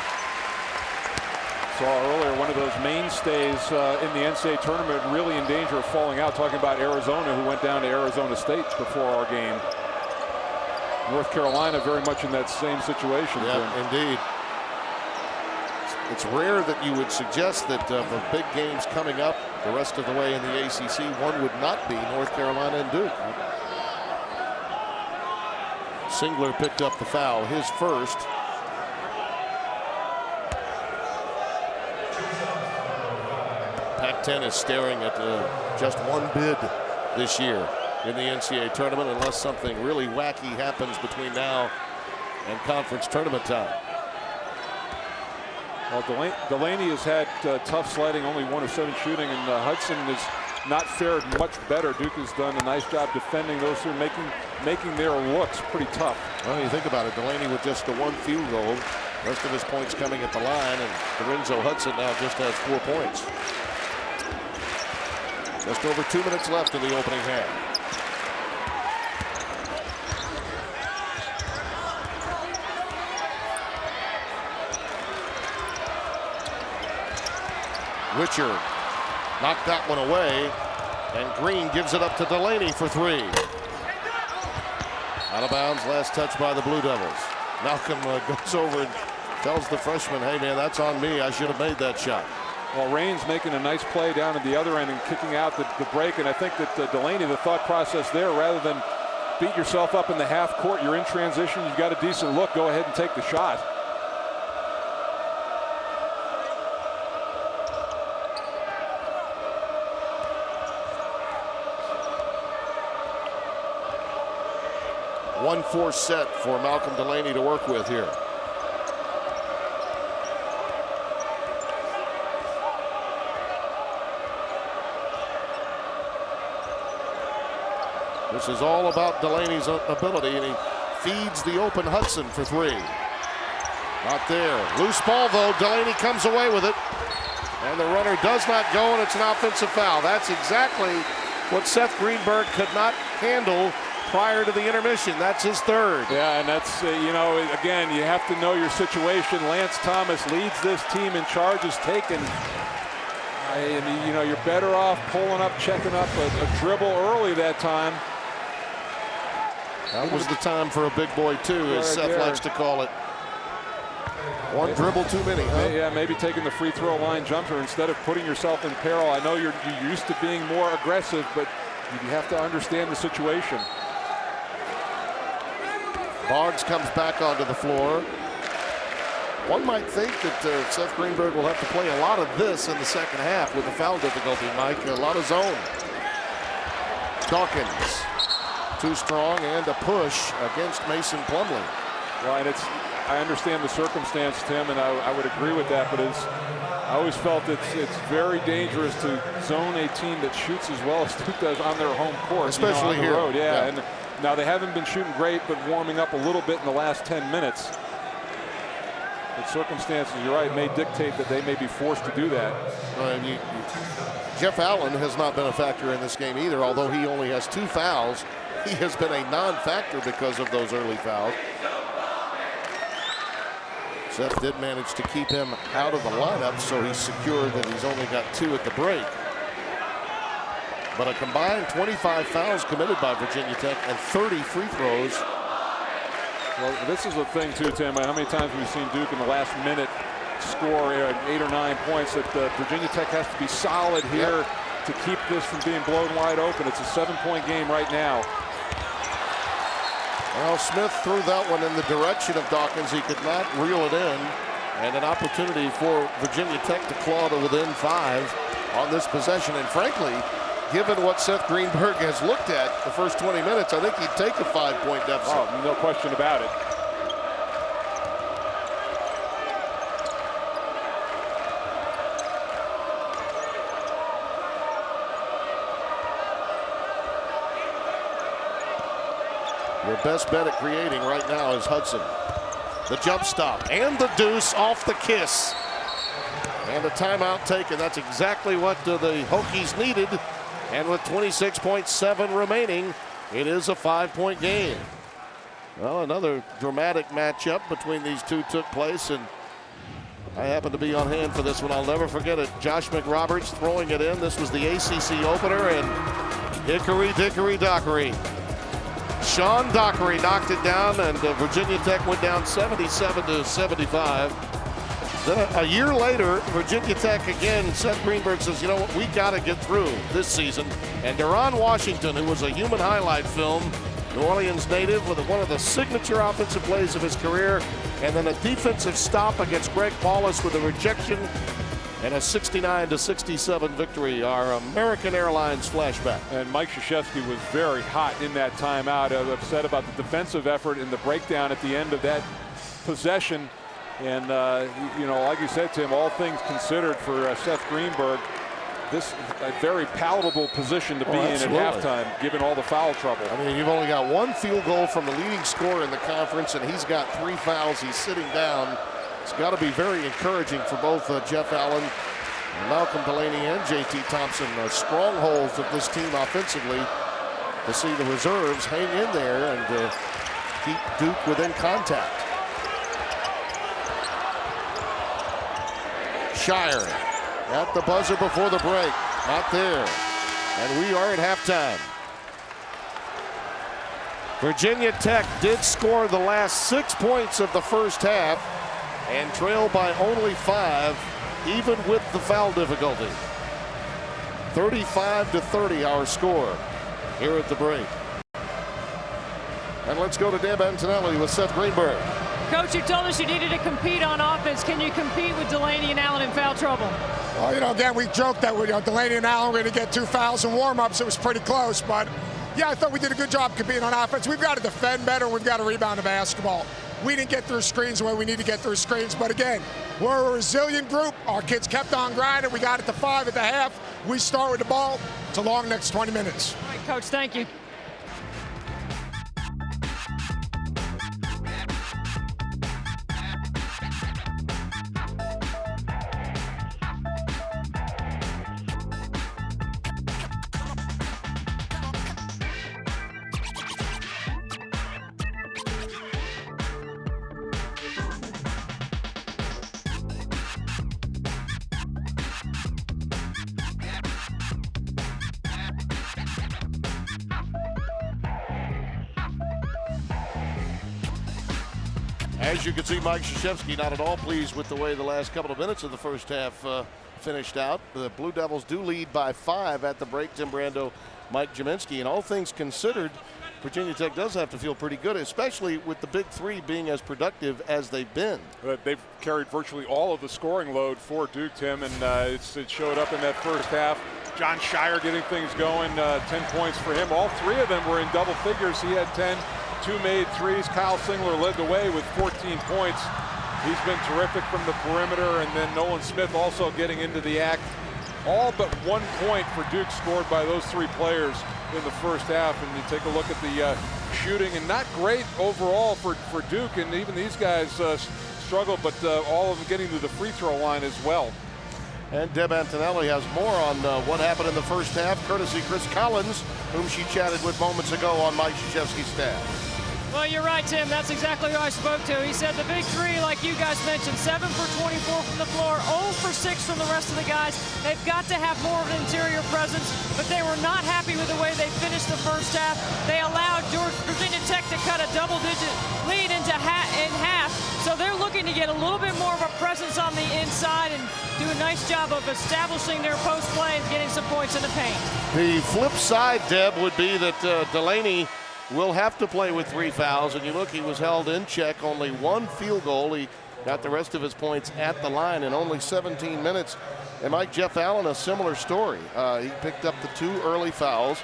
Saw earlier one of those mainstays in the NCAA tournament really in danger of falling out, talking about Arizona, who went down to Arizona State before our game. North Carolina very much in that same situation. Yeah, indeed. It's rare that you would suggest that for big games coming up the rest of the way in the ACC, one would not be North Carolina and Duke. Singler picked up the foul, his first. Pac-10 is staring at just one bid this year in the NCAA tournament, unless something really wacky happens between now and conference tournament time. Well, Delaney has had tough sledding, only 1 of 7 shooting, and Hudson has not fared much better. Duke has done a nice job defending those two, making their looks pretty tough. Well, you think about it, Delaney with just the 1 field goal, rest of his points coming at the line, and Lorenzo Hudson now just has 4 points. Just over 2 minutes left in the opening half. Richard knocked that one away, and Green gives it up to Delaney for 3. Out of bounds, last touch by the Blue Devils. Malcolm goes over and tells the freshman, hey man, that's on me, I should have made that shot. Well, Raines making a nice play down at the other end and kicking out the break, and I think that Delaney, the thought process there, rather than beat yourself up in the half court, you're in transition, you've got a decent look, go ahead and take the shot. One-4 set for Malcolm Delaney to work with here. This is all about Delaney's ability, and he feeds the open Hudson for 3. Not there. Loose ball, though. Delaney comes away with it. And the runner does not go, and it's an offensive foul. That's exactly what Seth Greenberg could not handle prior to the intermission. That's his third. Yeah, and that's, you know, again, you have to know your situation. Lance Thomas leads this team in charges taken. And, you know, you're better off pulling up, checking up a dribble early that time. That was the time for a big boy, too, as Seth likes to call it. One dribble too many, huh? Yeah, maybe taking the free throw line jumper instead of putting yourself in peril. I know you're used to being more aggressive, but you have to understand the situation. Boggs comes back onto the floor. One might think that Seth Greenberg will have to play a lot of this in the second half with the foul difficulty, Mike. A lot of zone. Dawkins, too strong, and a push against Mason Plumlee. Well, and I understand the circumstance, Tim, and I would agree with that, but I always felt it's very dangerous to zone a team that shoots as well as Duke does on their home court, especially on the here. road. Yeah, and now they haven't been shooting great, but warming up a little bit in the last 10 minutes. But circumstances, you're right, may dictate that they may be forced to do that. Jeff Allen has not been a factor in this game either, although he only has 2 fouls. He has been a non-factor because of those early fouls. Seth did manage to keep him out of the lineup, so he's secure that he's only got 2 at the break. But a combined 25 fouls committed by Virginia Tech and 30 free throws. Well, this is the thing, too, Tim. How many times have we seen Duke in the last minute score 8 or 9 points? That Virginia Tech has to be solid here to keep this from being blown wide open. It's a 7-point game right now. Well, Smith threw that one in the direction of Dawkins. He could not reel it in. And an opportunity for Virginia Tech to claw to within 5 on this possession. And frankly, given what Seth Greenberg has looked at the first 20 minutes, I think he'd take a 5-point deficit. Oh, no question about it. Your best bet at creating right now is Hudson. The jump stop and the deuce off the kiss. And a timeout taken. That's exactly what the Hokies needed. And with 26.7 remaining, it is a 5-point game. Well, another dramatic matchup between these two took place, and I happen to be on hand for this one. I'll never forget it. Josh McRoberts throwing it in. This was the ACC opener, and hickory dickory dockery. Sean Dockery knocked it down, and Virginia Tech went down 77-75. Then a year later, Virginia Tech again, Seth Greenberg says, you know what, we got to get through this season. And Deron Washington, who was a human highlight film, New Orleans native, with one of the signature offensive plays of his career, and then a defensive stop against Greg Paulus with a rejection, and a 69-67 victory, our American Airlines flashback. And Mike Krzyzewski was very hot in that timeout, upset about the defensive effort and the breakdown at the end of that possession. And, you know, like you said, Tim, all things considered for Seth Greenberg, this is a very palatable position to be in at halftime, given all the foul trouble. I mean, you've only got 1 field goal from the leading scorer in the conference, and he's got 3 fouls. He's sitting down. It's got to be very encouraging for both Jeff Allen, Malcolm Delaney, and JT Thompson, strongholds of this team offensively, to see the reserves hang in there and keep Duke within contact. Shire at the buzzer before the break. Not there. And we are at halftime. Virginia Tech did score the last 6 points of the first half and trailed by only 5, even with the foul difficulty. 35-30 our score here at the break. And let's go to Deb Antonelli with Seth Greenberg. Coach, you told us you needed to compete on offense. Can you compete with Delaney and Allen in foul trouble? Well, you know, again, we joked that Delaney and Allen were going to get 2 fouls in warm-ups. It was pretty close, but yeah, I thought we did a good job competing on offense. We've got to defend better. We've got to rebound the basketball. We didn't get through screens the way we need to get through screens, but again, we're a resilient group. Our kids kept on grinding. We got it to 5 at the half. We start with the ball. It's a long next 20 minutes. All right, Coach, thank you. As you can see, Mike Krzyzewski not at all pleased with the way the last couple of minutes of the first half finished out. The Blue Devils do lead by 5 at the break. Tim Brando, Mike Jaminski, and all things considered, Virginia Tech does have to feel pretty good, especially with the big three being as productive as they've been. They've carried virtually all of the scoring load for Duke, Tim, and it showed up in that first half. John Shire getting things going, 10 points for him. All 3 of them were in double figures. He had 10, 2 made threes. Kyle Singler led the way with 14 points. He's been terrific from the perimeter, and then Nolan Smith also getting into the act. All but 1 point for Duke scored by those 3 players in the first half. And you take a look at the shooting, and not great overall for Duke, and even these guys struggled, but all of them getting to the free throw line as well. And Deb Antonelli has more on what happened in the first half, courtesy Chris Collins, whom she chatted with moments ago on Mike Krzyzewski's staff. Well, you're right, Tim. That's exactly who I spoke to. He said the big three, like you guys mentioned, 7 for 24 from the floor, 0 for 6 from the rest of the guys. They've got to have more of an interior presence, but they were not happy with the way they finished the first half. They allowed Virginia Tech to cut a double-digit lead into half, so they're looking to get a little bit more of a presence on the inside and do a nice job of establishing their post play and getting some points in the paint. The flip side, Deb, would be that Delaney will have to play with 3 fouls, and you look, he was held in check, only 1 field goal. He got the rest of his points at the line in only 17 minutes. And Mike, Jeff Allen, a similar story. He picked up the 2 early fouls,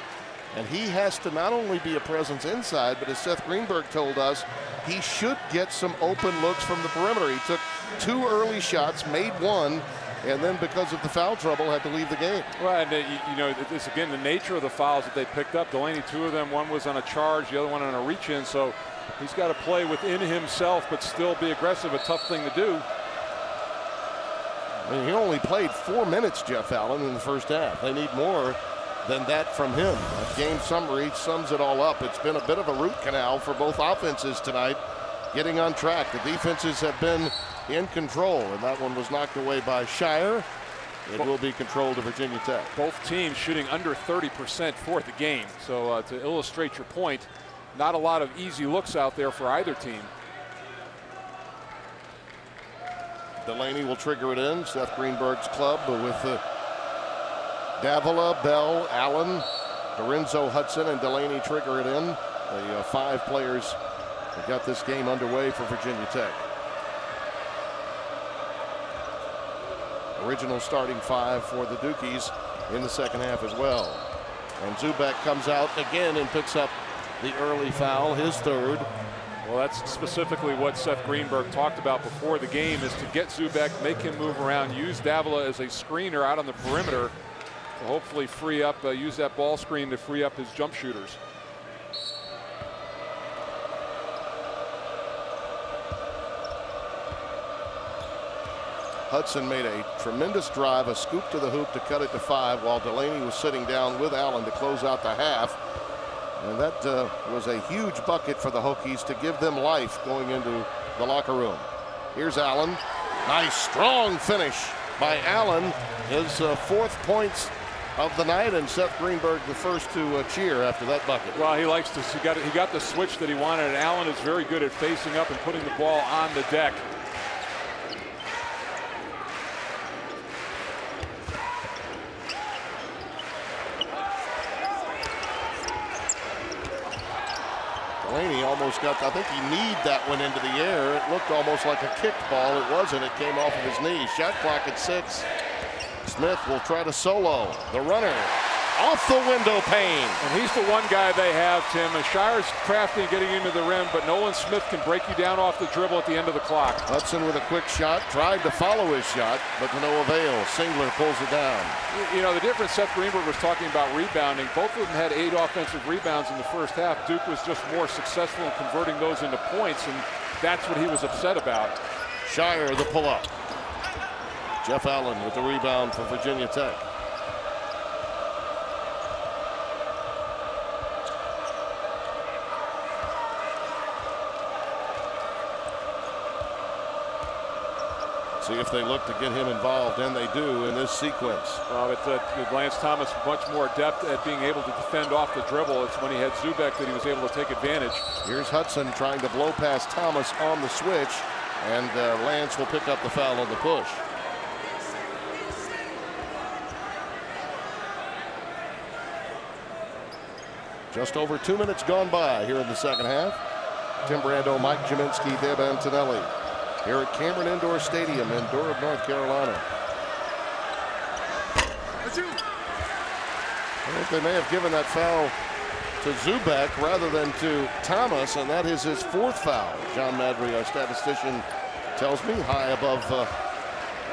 and he has to not only be a presence inside, but as Seth Greenberg told us, he should get some open looks from the perimeter. He took 2 early shots, made 1, and then because of the foul trouble had to leave the game. Well, and you know, it's again the nature of the fouls that they picked up. Delaney, 2 of them, one was on a charge, the other one on a reach-in, so he's got to play within himself but still be aggressive, a tough thing to do. I mean, he only played 4 minutes, Jeff Allen, in the first half. They need more than that from him. That game summary sums it all up. It's been a bit of a root canal for both offenses tonight, getting on track. The defenses have been in control, and that one was knocked away by Shire. It will be controlled to Virginia Tech. Both teams shooting under 30% for the game. So to illustrate your point, not a lot of easy looks out there for either team. Delaney will trigger it in, Seth Greenberg's club, but with Davila, Bell, Allen, Dorenzo, Hudson, and Delaney trigger it in. The 5 players that got this game underway for Virginia Tech. Original starting 5 for the Dukies in the second half as well. And Zubek comes out again and picks up the early foul, his 3rd. Well, that's specifically what Seth Greenberg talked about before the game, is to get Zubek, make him move around, use Davila as a screener out on the perimeter to hopefully free up, use that ball screen to free up his jump shooters. Hudson made a tremendous drive, a scoop to the hoop to cut it to 5, while Delaney was sitting down with Allen to close out the half. And that was a huge bucket for the Hokies to give them life going into the locker room. Here's Allen. Nice, strong finish by Allen. His 4th points of the night, and Seth Greenberg the first to cheer after that bucket. Well, he likes to, he got the switch that he wanted, and Allen is very good at facing up and putting the ball on the deck. Delaney almost got, I think he kneed that one into the air. It looked almost like a kicked ball. It wasn't. It came off of his knee. Shot clock at 6. Smith will try to solo. The runner off the window pane. And he's the one guy they have, Tim. And Shire's crafty in getting into the rim, but Nolan Smith can break you down off the dribble at the end of the clock. Hudson with a quick shot, tried to follow his shot, but to no avail. Singler pulls it down. You know, the difference, Seth Greenberg was talking about rebounding. Both of them had 8 offensive rebounds in the first half. Duke was just more successful in converting those into points, and that's what he was upset about. Shire the pull-up. Jeff Allen with the rebound for Virginia Tech. See if they look to get him involved, and they do in this sequence. Lance Thomas much more adept at being able to defend off the dribble. It's when he had Zubek that he was able to take advantage. Here's Hudson trying to blow past Thomas on the switch, and Lance will pick up the foul on the push. Just over 2 minutes gone by here in the second half. Tim Brando, Mike Jaminski, Deb Antonelli here at Cameron Indoor Stadium in Durham, North Carolina. I think they may have given that foul to Zubek rather than to Thomas, and that is his 4th foul. John Madry, our statistician, tells me high above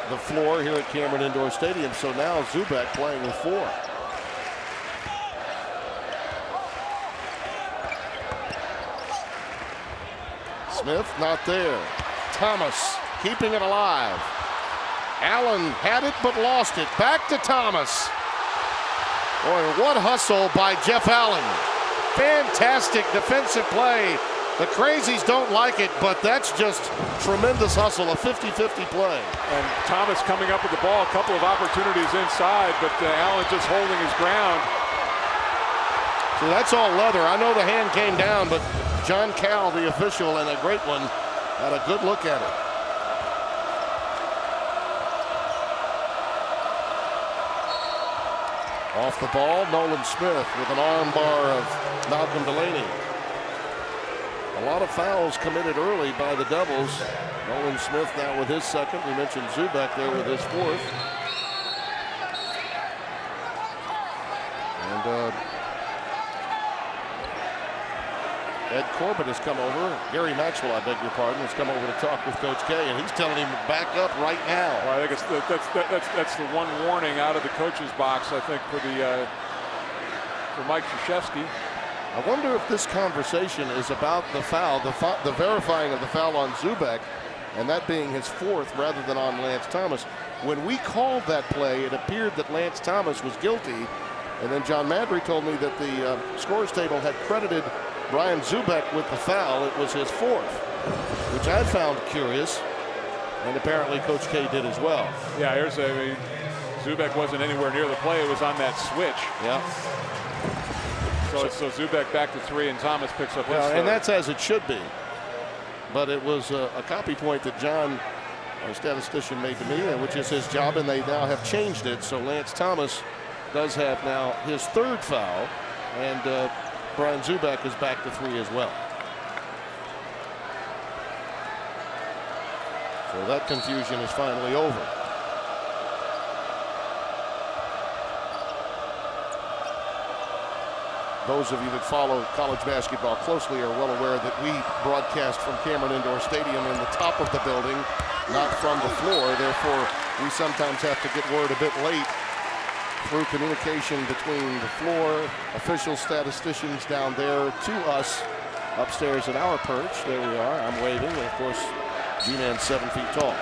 the floor here at Cameron Indoor Stadium. So now Zubek playing with 4. Smith not there. Thomas keeping it alive. Allen had it but lost it. Back to Thomas. Boy, what hustle by Jeff Allen. Fantastic defensive play. The Crazies don't like it, but that's just tremendous hustle, a 50-50 play. And Thomas coming up with the ball, a couple of opportunities inside, but Allen just holding his ground. So that's all leather. I know the hand came down, but John Cal, the official, and a great one, had a good look at it. Off the ball, Nolan Smith with an arm bar of Malcolm Delaney. A lot of fouls committed early by the Devils. Nolan Smith now with his 2nd. We mentioned Zubek there with his 4th. And Ed Corbett has come over. Gary Maxwell, I beg your pardon, has come over to talk with Coach K, and he's telling him to back up right now. Well, I think that's the one warning out of the coach's box, I think, for Mike Krzyzewski. I wonder if this conversation is about the foul, the verifying of the foul on Zubek, and that being his 4th rather than on Lance Thomas. When we called that play, it appeared that Lance Thomas was guilty, and then John Madry told me that the scores table had credited Brian Zubek with the foul. It was his 4th, which I found curious, and apparently Coach K did as well. Yeah, Zubek wasn't anywhere near the play. It was on that switch. Yeah. So Zubek back to 3, and Thomas picks up his 3rd. And that's as it should be. But it was a copy point that John, our statistician, made to me, which is his job, and they now have changed it. So Lance Thomas does have now his 3rd foul, and Brian Zubek is back to 3 as well. So that confusion is finally over. Those of you that follow college basketball closely are well aware that we broadcast from Cameron Indoor Stadium in the top of the building, not from the floor. Therefore, we sometimes have to get word a bit late through communication between the floor, official statisticians down there, to us upstairs at our perch. There we are. I'm waving, and of course, G-Man's 7 feet tall.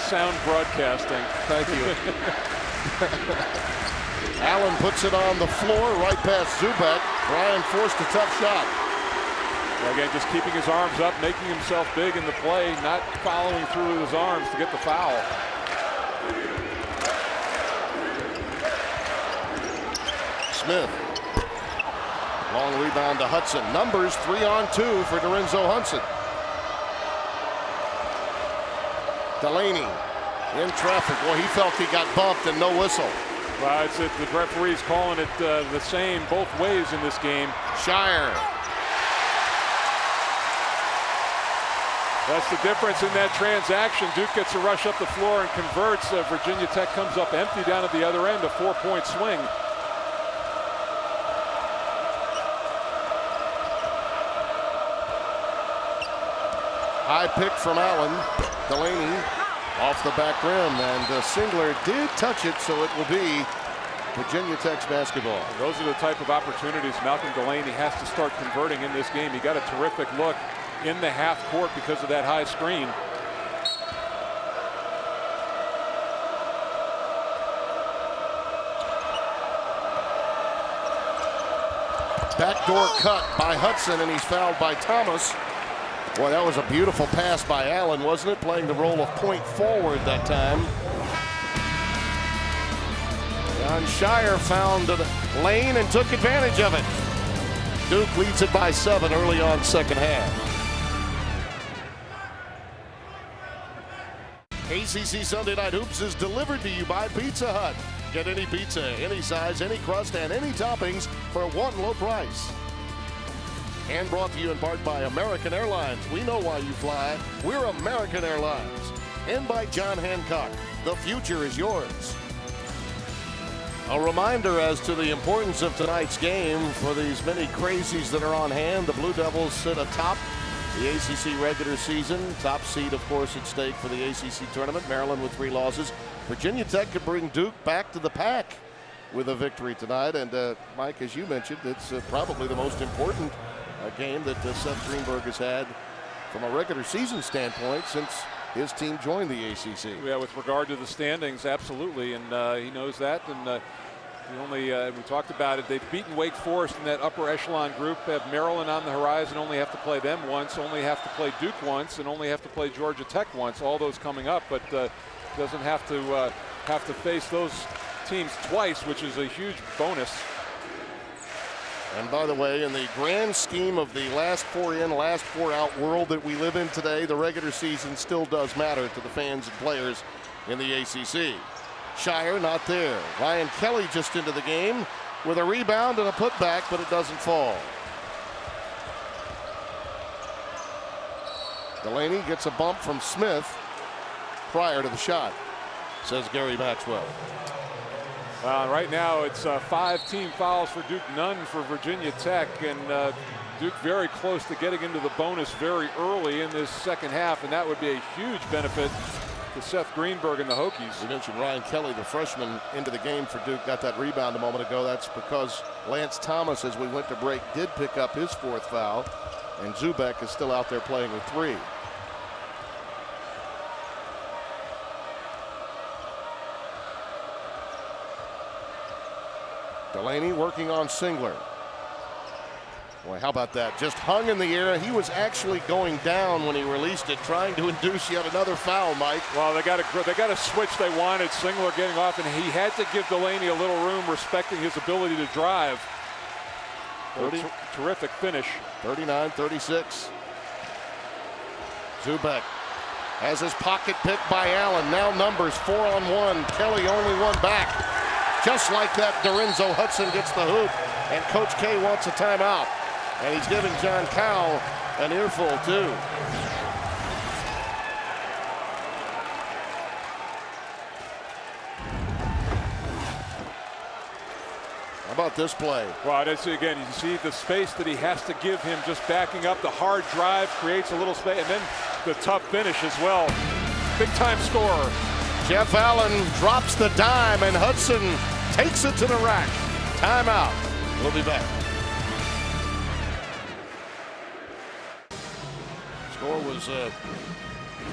Sound broadcasting. Thank you. Allen puts it on the floor right past Zubek. Brian forced a tough shot. Well, again, just keeping his arms up, making himself big in the play, not following through with his arms to get the foul. Smith. Long rebound to Hudson. Numbers 3-on-2 for Dorenzo Hudson. Delaney in traffic. Well, he felt he got bumped and no whistle. Well, the referee's calling it the same both ways in this game. Shire. That's the difference in that transaction. Duke gets a rush up the floor and converts. Virginia Tech comes up empty down at the other end, a 4-point swing. High pick from Allen. Delaney off the back rim, and Singler did touch it, so it will be Virginia Tech's basketball. Those are the type of opportunities Malcolm Delaney has to start converting in this game. He got a terrific look in the half court because of that high screen. Backdoor cut by Hudson, and he's fouled by Thomas. Boy, that was a beautiful pass by Allen, wasn't it? Playing the role of point forward that time. John Shire found a lane and took advantage of it. Duke leads it by 7 early on second half. ACC Sunday Night Hoops is delivered to you by Pizza Hut. Get any pizza, any size, any crust, and any toppings for one low price. And brought to you in part by American Airlines. We know why you fly. We're American Airlines. And by John Hancock. The future is yours. A reminder as to the importance of tonight's game for these many crazies that are on hand. The Blue Devils sit atop the ACC regular season. Top seed, of course, at stake for the ACC tournament. Maryland with 3 losses. Virginia Tech could bring Duke back to the pack with a victory tonight. And Mike, as you mentioned, it's probably the most important game that Seth Greenberg has had from a regular season standpoint since his team joined the ACC. Yeah, with regard to the standings, absolutely, and he knows that. And we talked about it. They've beaten Wake Forest in that upper echelon group. Have Maryland on the horizon. Only have to play them once. Only have to play Duke once, and only have to play Georgia Tech once. All those coming up, but doesn't have to face those teams twice, which is a huge bonus. And by the way, in the grand scheme of the last 4 in, last 4 out world that we live in today, the regular season still does matter to the fans and players in the ACC. Shire not there. Ryan Kelly just into the game with a rebound and a putback, but it doesn't fall. Delaney gets a bump from Smith prior to the shot, says Gary Maxwell. Right now it's 5 team fouls for Duke, none for Virginia Tech, and Duke very close to getting into the bonus very early in this second half, and that would be a huge benefit to Seth Greenberg and the Hokies. You mentioned Ryan Kelly, the freshman, into the game for Duke, got that rebound a moment ago. That's because Lance Thomas, as we went to break, did pick up his 4th foul, and Zubek is still out there playing with 3. Delaney working on Singler. Boy, how about that? Just hung in the air. He was actually going down when he released it, trying to induce yet another foul, Mike. Well, they got a switch they wanted. Singler getting off, and he had to give Delaney a little room, respecting his ability to drive. Terrific finish. 39-36. Zubek has his pocket picked by Allen. Now numbers 4-on-1. Kelly only one back. Just like that, Dorenzo Hudson gets the hoop, and Coach K wants a timeout. And he's giving John Cowell an earful, too. How about this play? Well, that's, again, you see the space that he has to give him, just backing up. The hard drive creates a little space, and then the tough finish as well. Big-time scorer. Jeff Allen drops the dime, and Hudson takes it to the rack. Timeout. We'll be back. Score was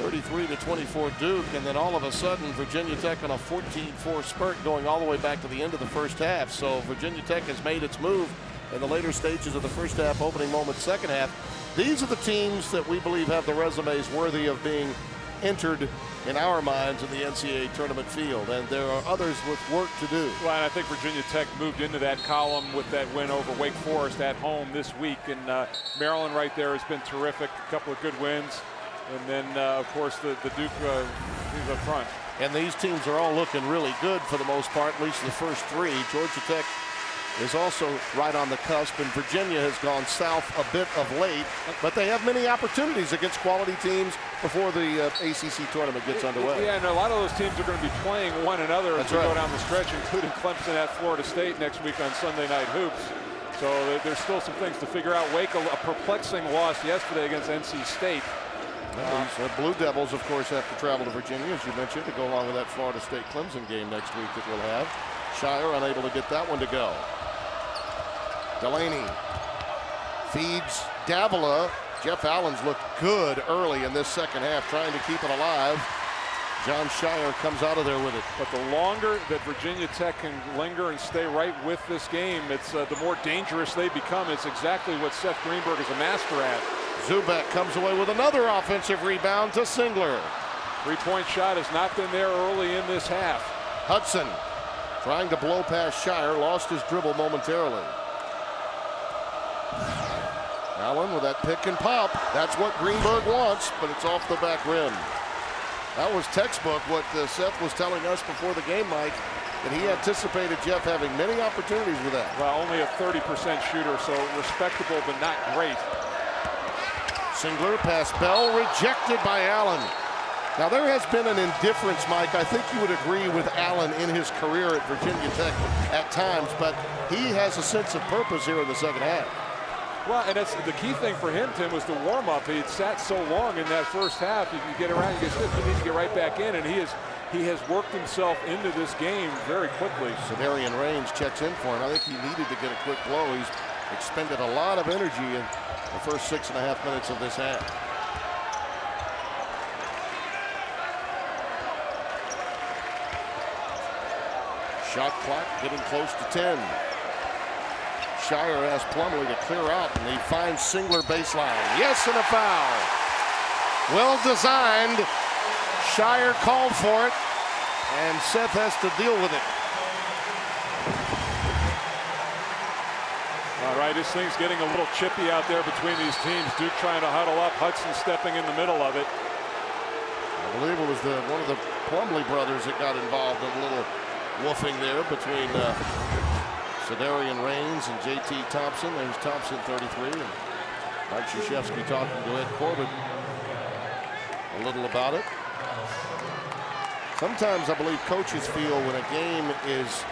33-24 Duke, and then all of a sudden Virginia Tech on a 14-4 spurt going all the way back to the end of the first half. So Virginia Tech has made its move in the later stages of the first half, opening moment second half. These are the teams that we believe have the resumes worthy of being entered in our minds in the NCAA tournament field, and there are others with work to do. Well, and I think Virginia Tech moved into that column with that win over Wake Forest at home this week, and Maryland right there has been terrific. A couple of good wins, and then of course the Duke teams up front. And these teams are all looking really good for the most part, at least the first 3. Georgia Tech is also right on the cusp, and Virginia has gone south a bit of late, but they have many opportunities against quality teams before the ACC tournament gets underway. Yeah, and a lot of those teams are going to be playing one another as we go down the stretch, including Clemson at Florida State next week on Sunday Night Hoops. So there's still some things to figure out. Wake, a perplexing loss yesterday against NC State. These Blue Devils, of course, have to travel to Virginia, as you mentioned, to go along with that Florida State-Clemson game next week that we'll have. Shire unable to get that one to go. Delaney feeds Davila. Jeff Allen's looked good early in this second half, trying to keep it alive. John Shire comes out of there with it. But the longer that Virginia Tech can linger and stay right with this game, it's the more dangerous they become. It's exactly what Seth Greenberg is a master at. Zubek comes away with another offensive rebound to Singler. Three-point shot has not been there early in this half. Hudson trying to blow past Shire, lost his dribble momentarily. Allen with that pick and pop. That's what Greenberg wants, but it's off the back rim. That was textbook what Seth was telling us before the game, Mike, that he anticipated Jeff having many opportunities with that. Well, only a 30% shooter, so respectable but not great. Singler past Bell, rejected by Allen. Now there has been an indifference, Mike. I think you would agree with Allen in his career at Virginia Tech at times, but he has a sense of purpose here in the second half. Well, and that's the key thing for him, Tim, was the warm-up. He had sat so long in that first half. You get around, you need to get right back in, and he has worked himself into this game very quickly. Sedarian Raines checks in for him. I think he needed to get a quick blow. He's expended a lot of energy in the first 6.5 minutes of this half. Shot clock getting close to 10. Shire asks Plumlee to clear out, and he finds Singler baseline. Yes, and a foul. Well designed. Shire called for it, and Seth has to deal with it. All right, this thing's getting a little chippy out there between these teams. Duke trying to huddle up, Hudson stepping in the middle of it. I believe it was one of the Plumlee brothers that got involved in a little woofing there between Sedarian Raines and J.T. Thompson. There's Thompson, 33, and Mike Krzyzewski talking to Ed Corbett a little about it. Sometimes I believe coaches feel when a game is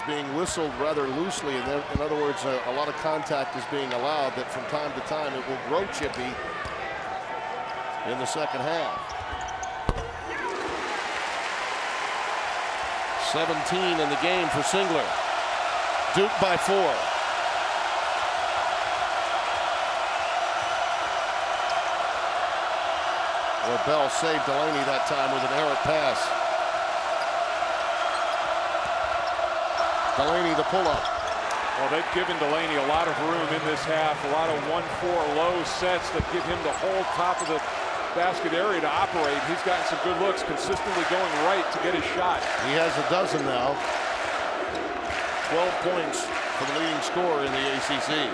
being whistled rather loosely, and in other words, a lot of contact is being allowed, that from time to time it will grow chippy in the second half. 17 in the game for Singler. Duke by 4. Well, Bell saved Delaney that time with an errant pass. Delaney the pull-up. Well, they've given Delaney a lot of room in this half, a lot of 1-4 low sets that give him the whole top of the basket area to operate. He's gotten some good looks, consistently going right to get his shot. He has a dozen now. 12 points for the leading scorer in the ACC.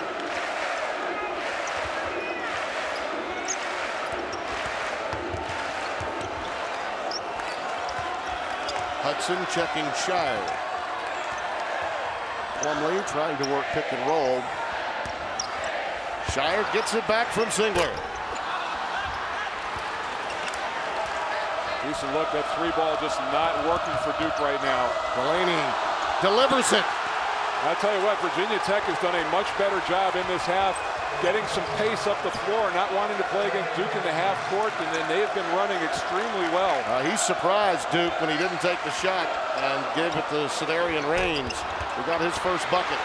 Hudson checking Shire. Plumlee trying to work pick and roll. Shire gets it back from Singler. Decent look. That three ball just not working for Duke right now. Delaney delivers it. I tell you what, Virginia Tech has done a much better job in this half, getting some pace up the floor, not wanting to play against Duke in the half court, and then they have been running extremely well. He's surprised Duke when he didn't take the shot and gave it to Sedarian Raines, who got his first bucket.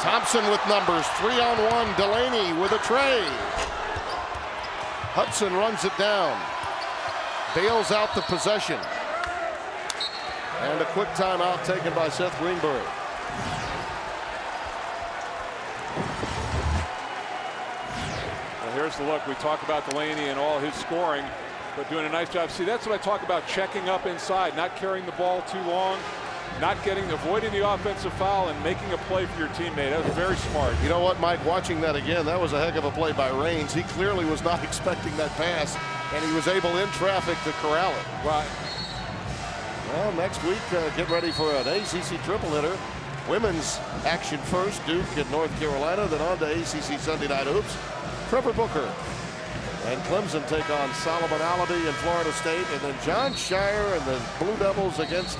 Thompson with numbers, 3-on-1. Delaney with a tray. Hudson runs it down. Bails out the possession. And a quick timeout taken by Seth Greenberg. Well, here's the look. We talk about Delaney and all his scoring, but doing a nice job. See, that's what I talk about, checking up inside, not carrying the ball too long, avoiding the offensive foul and making a play for your teammate. That was very smart. You know what, Mike, watching that again, that was a heck of a play by Raines. He clearly was not expecting that pass, and he was able in traffic to corral it. Right. Well, next week, get ready for an ACC triple hitter. Women's action first, Duke at North Carolina, then on to ACC Sunday Night Hoops. Trevor Booker and Clemson take on Solomon Allaby and Florida State, and then John Shire and the Blue Devils against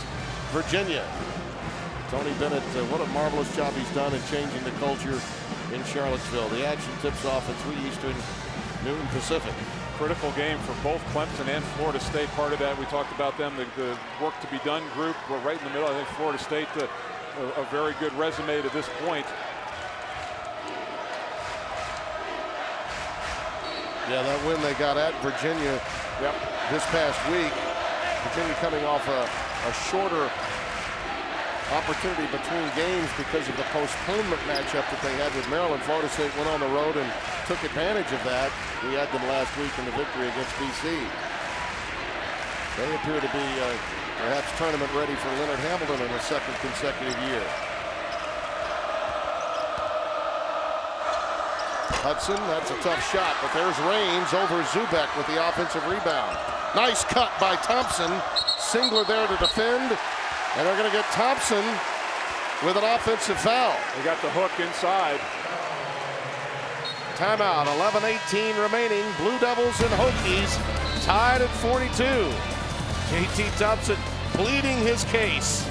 Virginia. Tony Bennett, what a marvelous job he's done in changing the culture in Charlottesville. The action tips off at 3 Eastern, noon Pacific. Critical game for both Clemson and Florida State. Part of that, we talked about them, the work to be done group. We're right in the middle. I think Florida State, a very good resume to this point. Yeah, that win they got at Virginia this past week. Virginia coming off a shorter opportunity between games because of the postponement matchup that they had with Maryland. Florida State went on the road and took advantage of that. We had them last week in the victory against BC. They appear to be perhaps tournament ready for Leonard Hamilton in a second consecutive year. Hudson, that's a tough shot, but there's Raines over Zubek with the offensive rebound. Nice cut by Thompson. Singler there to defend, and they're going to get Thompson with an offensive foul. They got the hook inside. Timeout, 11:18 remaining. Blue Devils and Hokies tied at 42. JT Thompson pleading his case.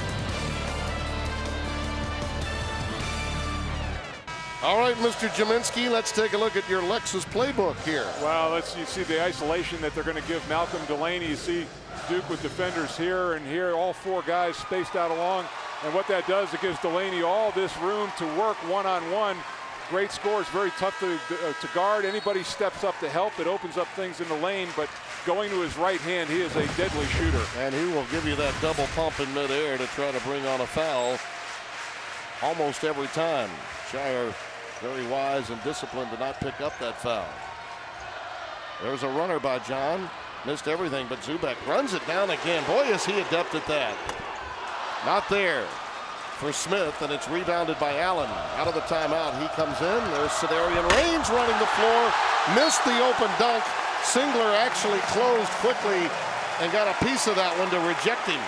All right, Mr. Jaminski, let's take a look at your Lexus playbook here. Well, you see the isolation that they're going to give Malcolm Delaney. You see Duke with defenders here and here, all four guys spaced out along. And what that does, it gives Delaney all this room to work one-on-one. Great scores, very tough to guard. Anybody steps up to help, it opens up things in the lane, but going to his right hand, he is a deadly shooter. And he will give you that double pump in midair to try to bring on a foul almost every time. Shire very wise and disciplined to not pick up that foul. There's a runner by John. Missed everything, but Zubek runs it down again. Boy, is he adept at that. Not there for Smith, and it's rebounded by Allen. Out of the timeout, he comes in. There's Sedarian Raines running the floor. Missed the open dunk. Singler actually closed quickly and got a piece of that one to reject him.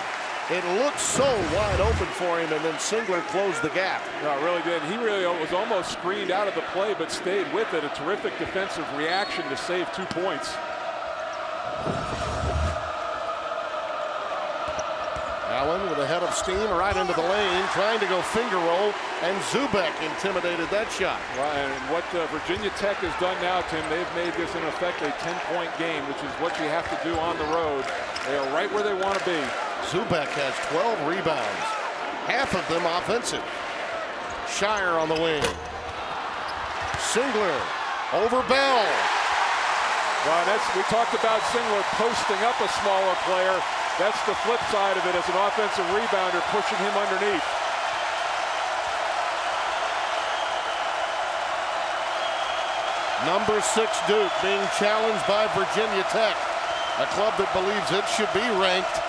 It looked so wide open for him, and then Singler closed the gap. No, it really did. He really was almost screened out of the play, but stayed with it. A terrific defensive reaction to save 2 points. Allen with a head of steam right into the lane, trying to go finger roll, and Zubek intimidated that shot. Well, and what Virginia Tech has done now, Tim, they've made this in effect a 10-point game, which is what you have to do on the road. They are right where they want to be. Zubek has 12 rebounds, half of them offensive. Shire on the wing. Singler over Bell. Well, we talked about Singler posting up a smaller player. That's the flip side of it as an offensive rebounder, pushing him underneath. Number 6 Duke being challenged by Virginia Tech, a club that believes it should be ranked,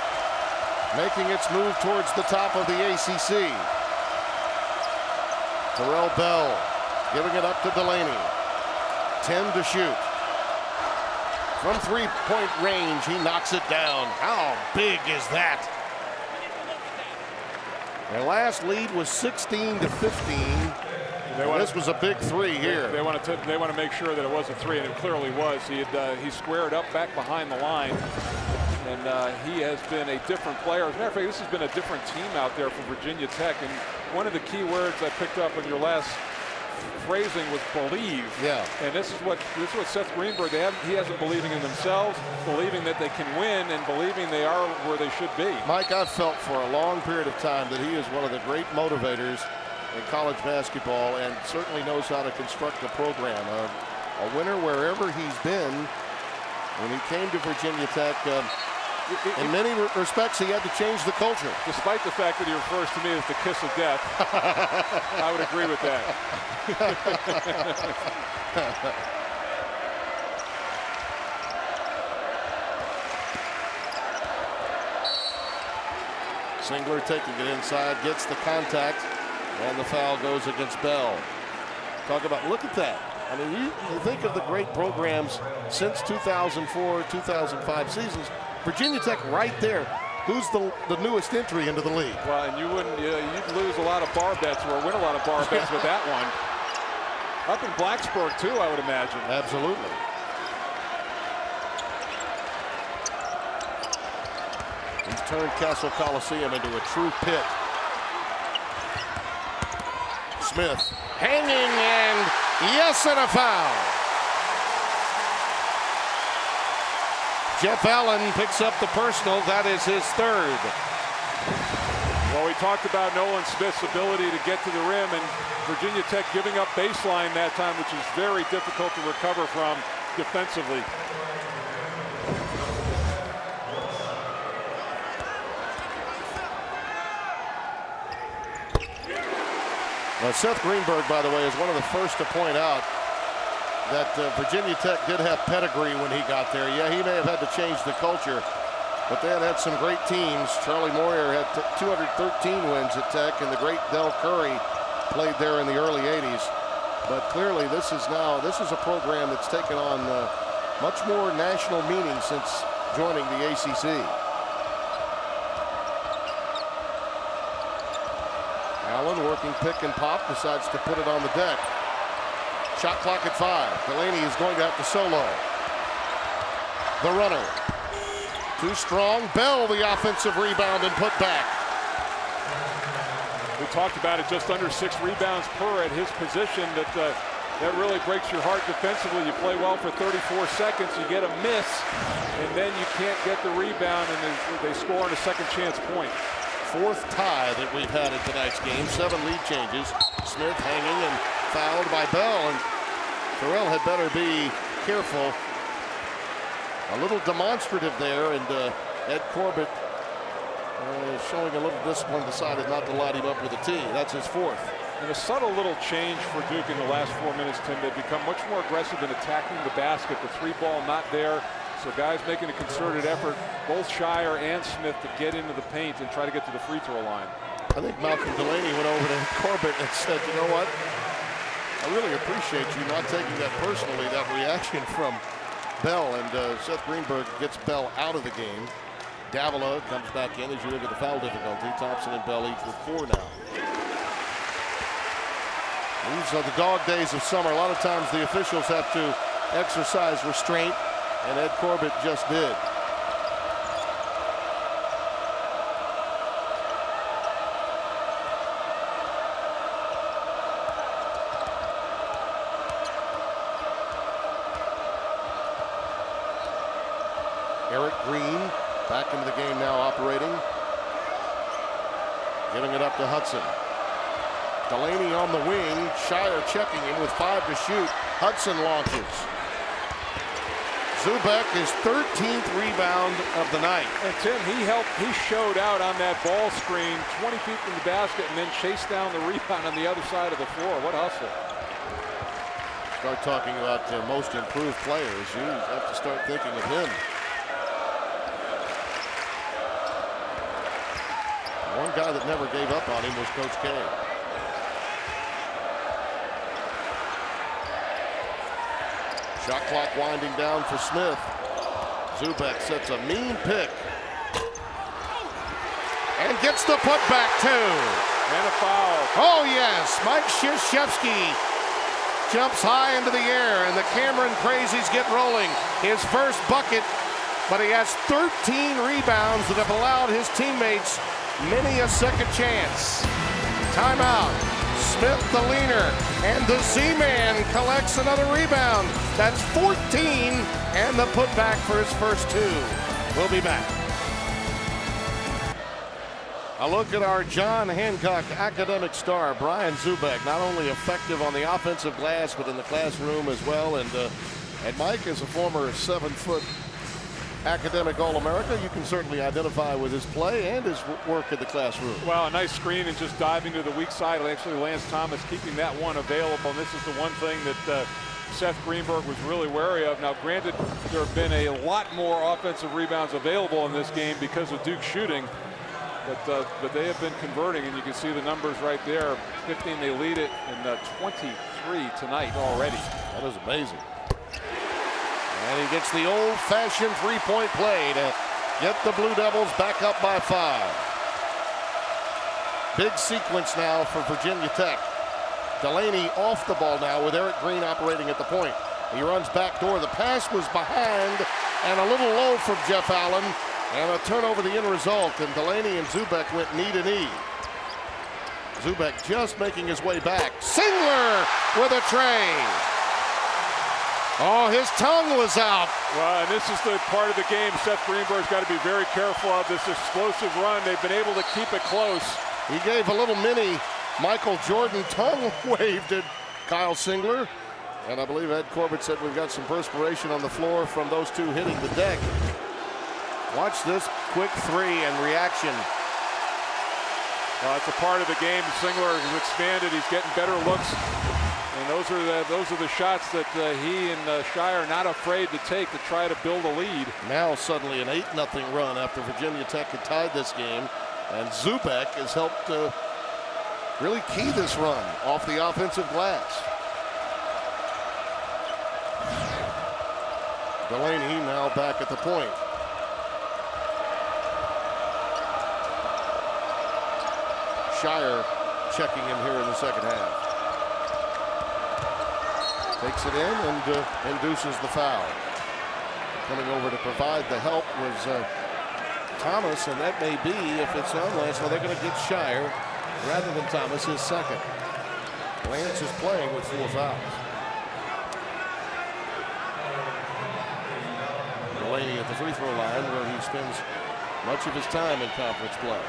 making its move towards the top of the ACC. Terrell Bell giving it up to Delaney. 10 to shoot. From three-point range, he knocks it down. How big is that? Their last lead was 16 to 15. This was a big three here. They want to make sure that it was a three, and it clearly was. He squared up back behind the line, and he has been a different player. As a matter of fact, this has been a different team out there for Virginia Tech. And one of the key words I picked up in your last phrasing was believe. Yeah. And this is what Seth Greenberg, he hasn't believing in themselves, believing that they can win, and believing they are where they should be. Mike, I've felt for a long period of time that he is one of the great motivators in college basketball, and certainly knows how to construct a program. A winner wherever he's been. When he came to Virginia Tech, in many respects, he had to change the culture. Despite the fact that he refers to me as the kiss of death, I would agree with that. Singler taking it inside, gets the contact, and the foul goes against Bell. Talk about, look at that. I mean, you think of the great programs since 2004, 2005 seasons. Virginia Tech right there. Who's the newest entry into the league? Well, and you'd lose a lot of bar bets or win a lot of bar bets with that one. Up in Blacksburg, too, I would imagine. Absolutely. He's turned Castle Coliseum into a true pit. Smith hanging, and yes, and a foul. Jeff Allen picks up the personal. That is his third. Well, we talked about Nolan Smith's ability to get to the rim, and Virginia Tech giving up baseline that time, which is very difficult to recover from defensively. Seth Greenberg, by the way, is one of the first to point out that Virginia Tech did have pedigree when he got there. Yeah, he may have had to change the culture, but they had some great teams. Charlie Moyer had 213 wins at Tech, and the great Del Curry played there in the early 80s. But clearly this is a program that's taken on much more national meaning since joining the ACC. Allen working pick and pop, decides to put it on the deck. Shot clock at 5. Delaney is going to have to solo. The runner. Too strong. Bell the offensive rebound and put back. We talked about it, just under 6 rebounds per at his position. That really breaks your heart defensively. You play well for 34 seconds, you get a miss, and then you can't get the rebound, and they score on a second chance point. 4th tie that we've had in tonight's game. 7 lead changes. Smith hanging and fouled by Bell, and Terrell had better be careful. A little demonstrative there, and Ed Corbett showing a little discipline, decided not to light him up with a tee. That's his 4th. And a subtle little change for Duke in the last 4 minutes, Tim. They've become much more aggressive in attacking the basket. The 3 ball not there. So guys making a concerted effort, both Shire and Smith, to get into the paint and try to get to the free throw line. I think Malcolm Delaney went over to Corbett and said, you know what? I really appreciate you not taking that personally, that reaction from Bell. And Seth Greenberg gets Bell out of the game. Davila comes back in as you look at the foul difficulty. Thompson and Bell each with 4 now. These are the dog days of summer. A lot of times the officials have to exercise restraint, and Ed Corbett just did. Eric Green back into the game now, operating. Giving it up to Hudson. Delaney on the wing. Shire checking him with 5 to shoot. Hudson launches. Zubek is 13th rebound of the night. And Tim, he showed out on that ball screen 20 feet from the basket and then chased down the rebound on the other side of the floor. What hustle. Start talking about most improved players. You have to start thinking of him. One guy that never gave up on him was Coach K. Shot clock winding down for Smith. Zubek sets a mean pick. And gets the putback too. And a foul. Oh yes, Mike Krzyzewski jumps high into the air, and the Cameron Crazies get rolling. His first bucket, but he has 13 rebounds that have allowed his teammates many a second chance. Timeout. Smith, the leaner, and the Z-Man collects another rebound. That's 14, and the putback for his first 2. We'll be back. A look at our John Hancock academic star, Brian Zubek, not only effective on the offensive glass, but in the classroom as well. And Mike is a former 7-foot academic All-America. You can certainly identify with his play and his work in the classroom. Well, a nice screen and just diving to the weak side. Actually, Lance Thomas keeping that one available. And this is the one thing that Seth Greenberg was really wary of. Now, granted, there have been a lot more offensive rebounds available in this game because of Duke shooting. But they have been converting, and you can see the numbers right there. 15, they lead it, and 23 tonight already. That is amazing. And he gets the old-fashioned three-point play to get the Blue Devils back up by 5. Big sequence now for Virginia Tech. Delaney off the ball now with Eric Green operating at the point. He runs back door. The pass was behind and a little low from Jeff Allen. And a turnover the end result. And Delaney and Zubek went knee to knee. Zubek just making his way back. Singler with a tray. Oh, his tongue was out. Well, and this is the part of the game Seth Greenberg's got to be very careful of, this explosive run. They've been able to keep it close. He gave a little mini Michael Jordan tongue wave to Kyle Singler. And I believe Ed Corbett said we've got some perspiration on the floor from those two hitting the deck. Watch this quick 3 and reaction. It's a part of the game. Singler has expanded. He's getting better looks. And those are the shots that he and Shire are not afraid to take to try to build a lead. Now suddenly an 8-0 run after Virginia Tech had tied this game. And Zubek has helped really key this run off the offensive glass. Delaney now back at the point. Shire checking him here in the second half. Takes it in and induces the foul. Coming over to provide the help was Thomas, and that may be, if it's on Lance, well, they're going to get Shire rather than Thomas his second. Lance is playing with 4 fouls. Delaney at the free throw line, where he spends much of his time in conference play.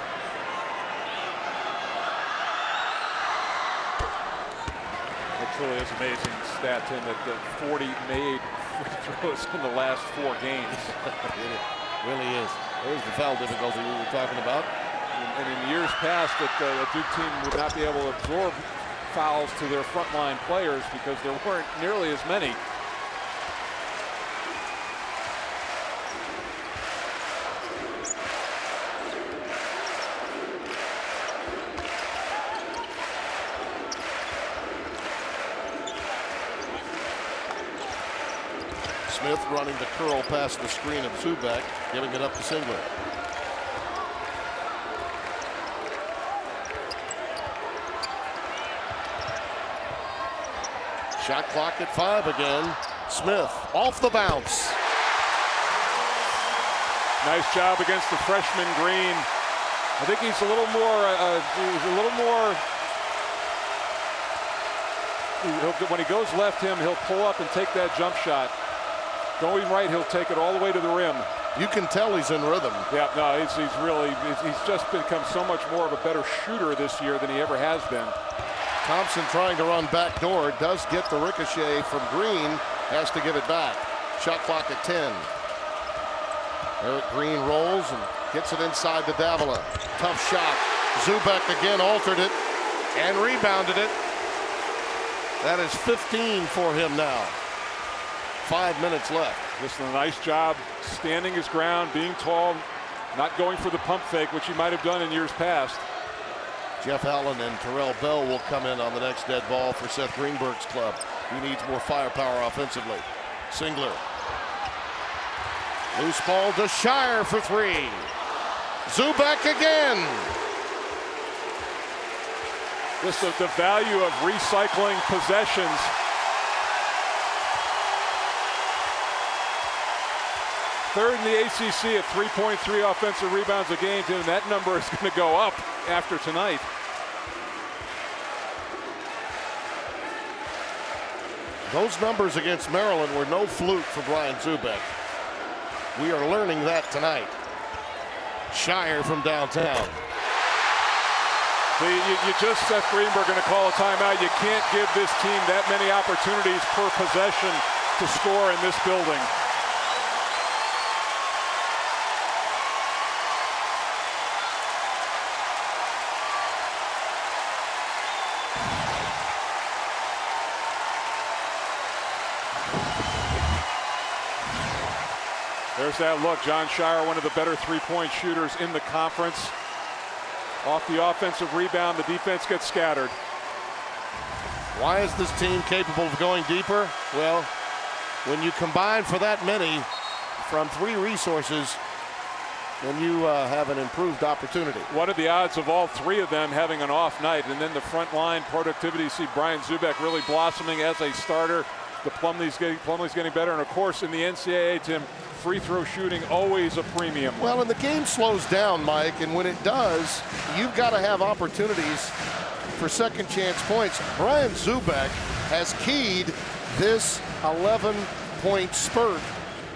It truly is amazing stat, Tim, that 40 made free throws in the last 4 games. It really is. There's the foul difficulty we were talking about. And in years past, that the Duke team would not be able to absorb fouls to their frontline players because there weren't nearly as many. Smith running the curl past the screen of Zubek, giving it up to Singler. Shot clock at 5 again. Smith off the bounce. Nice job against the freshman Green. I think he's a little more. When he goes left, he'll pull up and take that jump shot. Going right, he'll take it all the way to the rim. You can tell he's in rhythm. Yeah, no, he's just become so much more of a better shooter this year than he ever has been. Thompson trying to run backdoor, does get the ricochet from Green, has to give it back. Shot clock at 10. Eric Green rolls and gets it inside to Davila. Tough shot. Zubek again altered it and rebounded it. That is 15 for him now. 5 minutes left. Just a nice job standing his ground, being tall, not going for the pump fake, which he might have done in years past. Jeff Allen and Terrell Bell will come in on the next dead ball for Seth Greenberg's club. He needs more firepower offensively. Singler. Loose ball to Shire for 3. Zubek again. Just the value of recycling possessions. Third in the ACC at 3.3 offensive rebounds a game, and that number is going to go up after tonight. Those numbers against Maryland were no fluke for Brian Zubek. We are learning that tonight. Shire from downtown. You just, Seth Greenberg, going to call a timeout. You can't give this team that many opportunities per possession to score in this building. There's that look. John Shire, one of the better three-point shooters in the conference. Off the offensive rebound, the defense gets scattered. Why is this team capable of going deeper? Well, when you combine for that many from 3 resources, then you have an improved opportunity. What are the odds of all 3 of them having an off night? And then the front line productivity, see Brian Zubek really blossoming as a starter. The Plumlee's getting better. And of course, in the NCAA, Tim, free throw shooting always a premium. Well, and the game slows down, Mike, and when it does, you've got to have opportunities for second chance points. Brian Zubek has keyed this 11-point spurt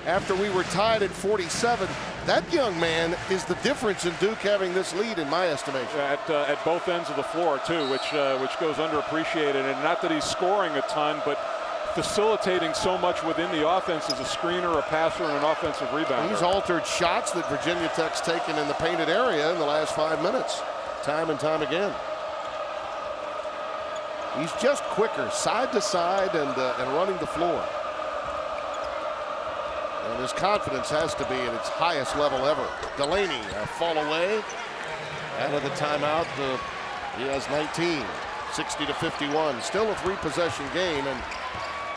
after we were tied at 47. That young man is the difference in Duke having this lead, in my estimation. At both ends of the floor, too, which goes underappreciated. And not that he's scoring a ton, but facilitating so much within the offense as a screener, a passer, and an offensive rebounder. He's altered shots that Virginia Tech's taken in the painted area in the last 5 minutes. time and time again. He's just quicker, side to side, and running the floor. And his confidence has to be at its highest level ever. Delaney, a fall away. Out of the timeout, he has 19, 60-51. Still a 3-possession game, and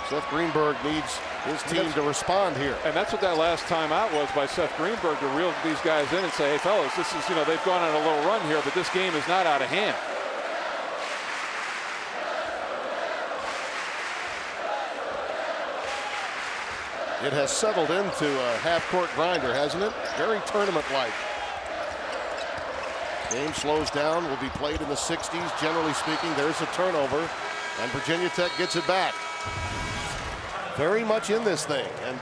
Seth Greenberg needs his team to respond here. And that's what that last timeout was by Seth Greenberg, to reel these guys in and say, hey, fellas, this is, they've gone on a little run here, but this game is not out of hand. It has settled into a half-court grinder, hasn't it? Very tournament-like. Game slows down, will be played in the 60s. Generally speaking, there's a turnover, and Virginia Tech gets it back. Very much in this thing, and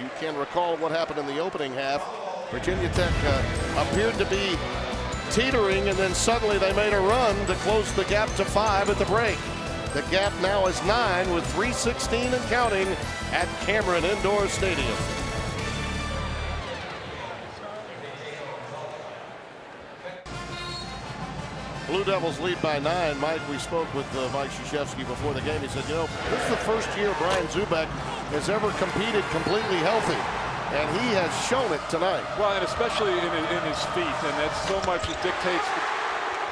you can recall what happened in the opening half. Virginia Tech appeared to be teetering, and then suddenly they made a run to close the gap to 5 at the break. The gap now is 9 with 3:16 and counting at Cameron Indoor Stadium. Blue Devils lead by 9. Mike, we spoke with Mike Krzyzewski before the game. He said, this is the first year Brian Zubek has ever competed completely healthy, and he has shown it tonight. Well, and especially in his feet, and that's so much, it dictates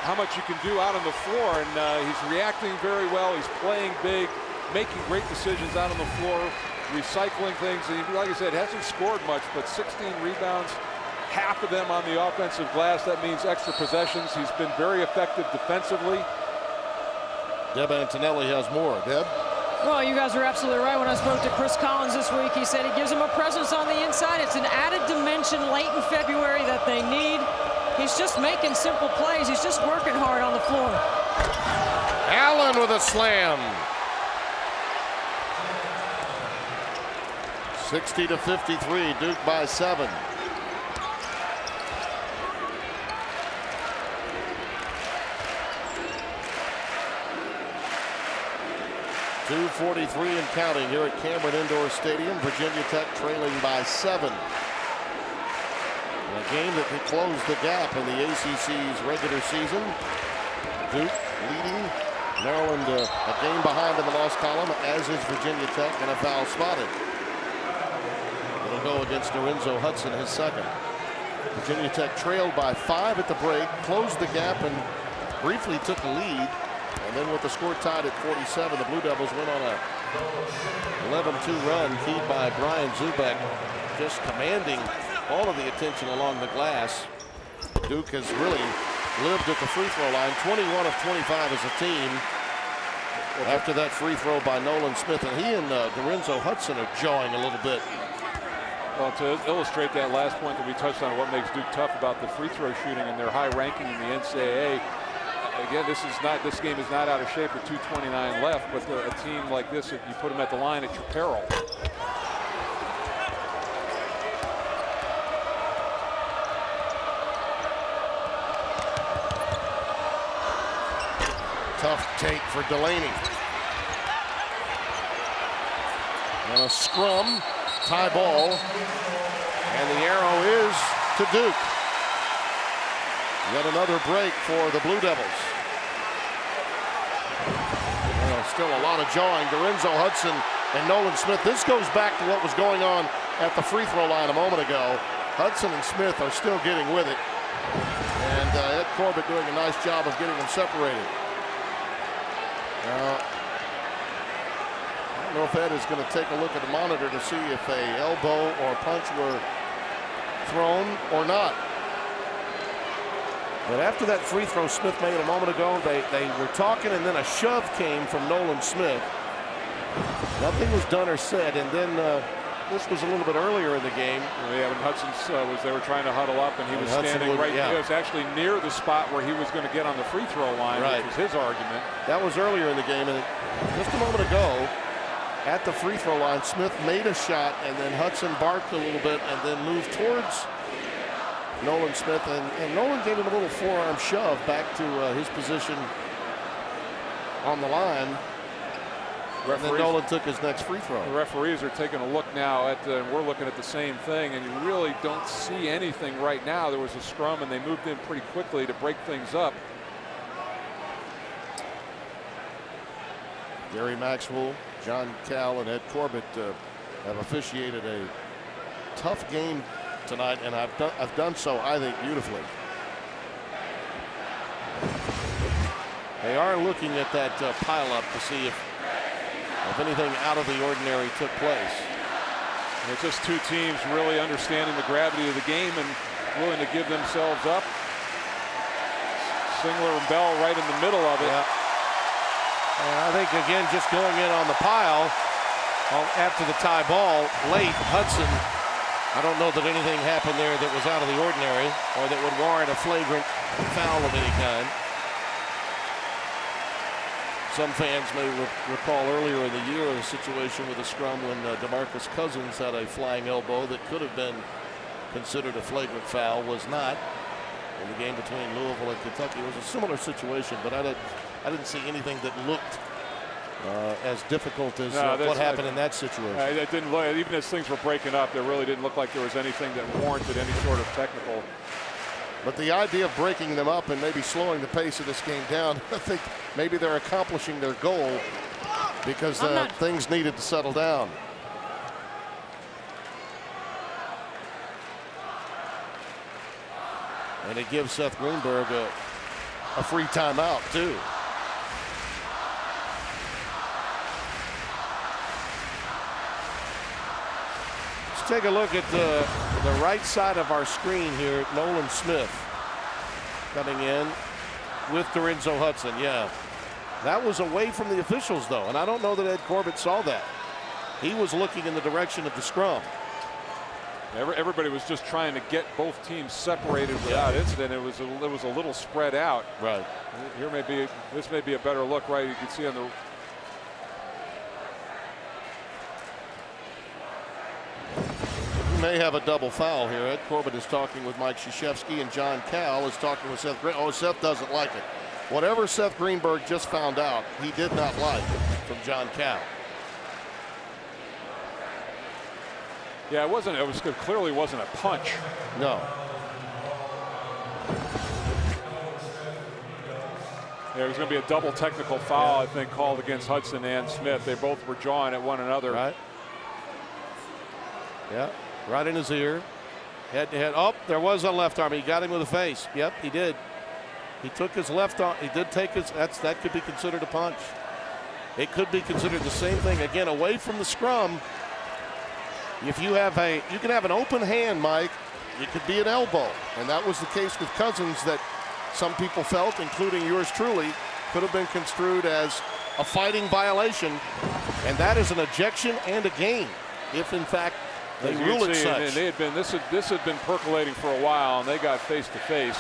how much you can do out on the floor, and he's reacting very well. He's playing big, making great decisions out on the floor, recycling things. And like I said, hasn't scored much, but 16 rebounds, half of them on the offensive glass. That means extra possessions. He's been very effective defensively. Deb Antonelli has more. Deb? Well, you guys are absolutely right. When I spoke to Chris Collins this week, he said he gives him a presence on the inside. It's an added dimension late in February that they need. He's just making simple plays. He's just working hard on the floor. Allen with a slam. 60-53, Duke by 7. .243 and counting here at Cameron Indoor Stadium. Virginia Tech trailing by 7. A game that could close the gap in the ACC's regular season. Duke leading Maryland a game behind in the loss column, as is Virginia Tech, and a foul spotted. It'll go against Lorenzo Hudson, his second. Virginia Tech trailed by 5 at the break, closed the gap, and briefly took the lead. And then with the score tied at 47, the Blue Devils went on a 11-2 run, keyed by Brian Zubek, just commanding all of the attention along the glass. Duke has really lived at the free throw line, 21 of 25 as a team. After that free throw by Nolan Smith, and he and Lorenzo Hudson are jawing a little bit. Well, to illustrate that last point that we touched on, what makes Duke tough about the free throw shooting and their high ranking in the NCAA. Again, this game is not out of shape with 2:29 left, but a team like this, if you put them at the line, at your peril. Tough take for Delaney. And a scrum, tie ball, and the arrow is to Duke. Yet another break for the Blue Devils. Still a lot of jawing. Lorenzo Hudson and Nolan Smith. This goes back to what was going on at the free throw line a moment ago. Hudson and Smith are still getting with it. And Ed Corbett doing a nice job of getting them separated. Now, I don't know if Ed is going to take a look at the monitor to see if a elbow or punch were thrown or not. But after that free throw Smith made a moment ago, they were talking, and then a shove came from Nolan Smith. Nothing was done or said, and then this was a little bit earlier in the game. Yeah, when Hudson they were trying to huddle up, and he was standing right. Yeah. He was actually near the spot where he was going to get on the free throw line, right, which was his argument. That was earlier in the game, and just a moment ago, at the free throw line, Smith made a shot, and then Hudson barked a little bit, and then moved towards Nolan Smith, and Nolan gave him a little forearm shove back to his position on the line. And then Nolan took his next free throw. The referees are taking a look now at we're looking at the same thing, and you really don't see anything right now. There was a scrum, and they moved in pretty quickly to break things up. Gary Maxwell, John Cal, and Ed Corbett have officiated a tough game tonight, and I've done so, I think, beautifully. They are looking at that pileup to see if anything out of the ordinary took place. And it's just two teams really understanding the gravity of the game and willing to give themselves up. Singler and Bell right in the middle of it. Yeah. And I think, again, just going in on the pile after the tie ball late, Hudson, I don't know that anything happened there that was out of the ordinary or that would warrant a flagrant foul of any kind. Some fans may recall earlier in the year a situation with a scrum when DeMarcus Cousins had a flying elbow that could have been considered a flagrant foul, was not. In the game between Louisville and Kentucky, it was a similar situation, but I didn't see anything that looked as difficult as what happened in that situation. It didn't look, even as things were breaking up, there really didn't look like there was anything that warranted any sort of technical. But the idea of breaking them up and maybe slowing the pace of this game down, I think maybe they're accomplishing their goal because things needed to settle down. And it gives Seth Greenberg a free timeout, too. Let's take a look at the right side of our screen here. Nolan Smith coming in with Dorenzo Hudson. Yeah, that was away from the officials, though, and I don't know that Ed Corbett saw that. He was looking in the direction of the scrum. Everybody was just trying to get both teams separated without incident. It was a little spread out. Right. This may be a better look, right? You can see on the. We may have a double foul here. Ed Corbett is talking with Mike Krzyzewski, and John Cal is talking with Seth Greenberg. Oh, Seth doesn't like it. Whatever Seth Greenberg just found out, he did not like from John Cal. Yeah, it clearly wasn't a punch. No. Yeah, it was going to be a double technical foul, I think, called against Hudson and Smith. They both were jawing at one another. Right. Yeah, right in his ear. Head to head. Oh, there was a left arm. He got him with the face. Yep, he did. He took his left arm. He did take his. That could be considered a punch. It could be considered the same thing. Again, away from the scrum. If you can have an open hand, Mike. It could be an elbow, and that was the case with Cousins that some people felt, including yours truly, could have been construed as a fighting violation, and that is an ejection and a game, if in fact they rule it such. And they had been this had been percolating for a while, and they got face to face.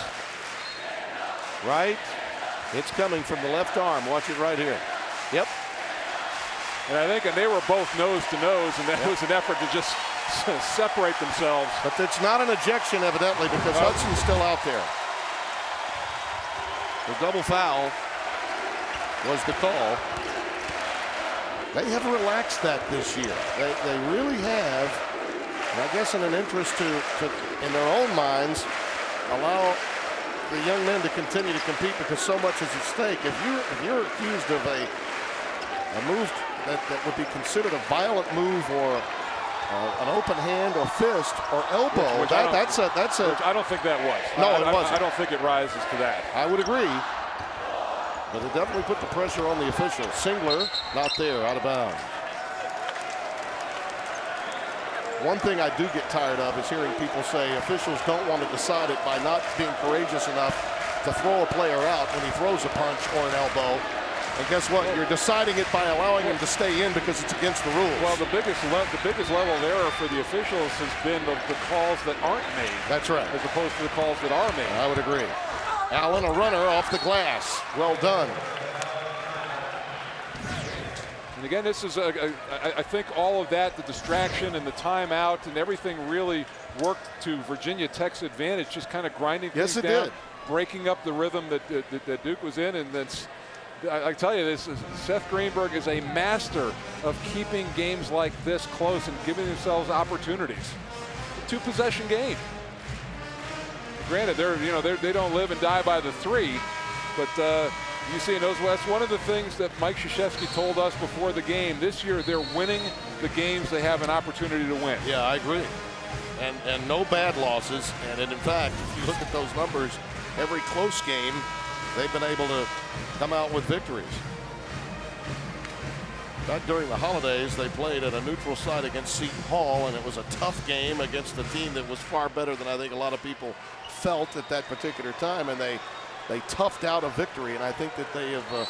Right, it's coming from the left arm. Watch it right here. Yep. And I think they were both nose to nose, and that was an effort to just separate themselves. But it's not an ejection, evidently, because Hudson's still out there. The double foul was the call. They have relaxed that this year. They really have. And I guess in an interest to in their own minds, allow the young men to continue to compete because so much is at stake. If you're accused of a move that would be considered a violent move or an open hand or fist or elbow, which that's a. I don't think that was. No, it wasn't. I don't think it rises to that. I would agree, but it definitely put the pressure on the officials. Singler not there, out of bounds. One thing I do get tired of is hearing people say officials don't want to decide it by not being courageous enough to throw a player out when he throws a punch or an elbow. And guess what? You're deciding it by allowing him to stay in because it's against the rules. Well, the biggest level of error for the officials has been the calls that aren't made. That's right. As opposed to the calls that are made. I would agree. Allen, a runner off the glass. Well done. And again, this is, I think all of that, the distraction and the timeout and everything really worked to Virginia Tech's advantage, just kind of grinding things down. Yes, it did. Breaking up the rhythm that Duke was in, and then I tell you, Seth Greenberg is a master of keeping games like this close and giving themselves opportunities. Two-possession game. Granted, they don't live and die by the three, but You see, that's one of the things that Mike Krzyzewski told us before the game. This year, they're winning the games they have an opportunity to win. Yeah, I agree. And no bad losses. And in fact, if you look at those numbers, every close game, they've been able to come out with victories. Back during the holidays, they played at a neutral site against Seton Hall, and it was a tough game against a team that was far better than I think a lot of people felt at that particular time, and they toughed out a victory, and I think that they have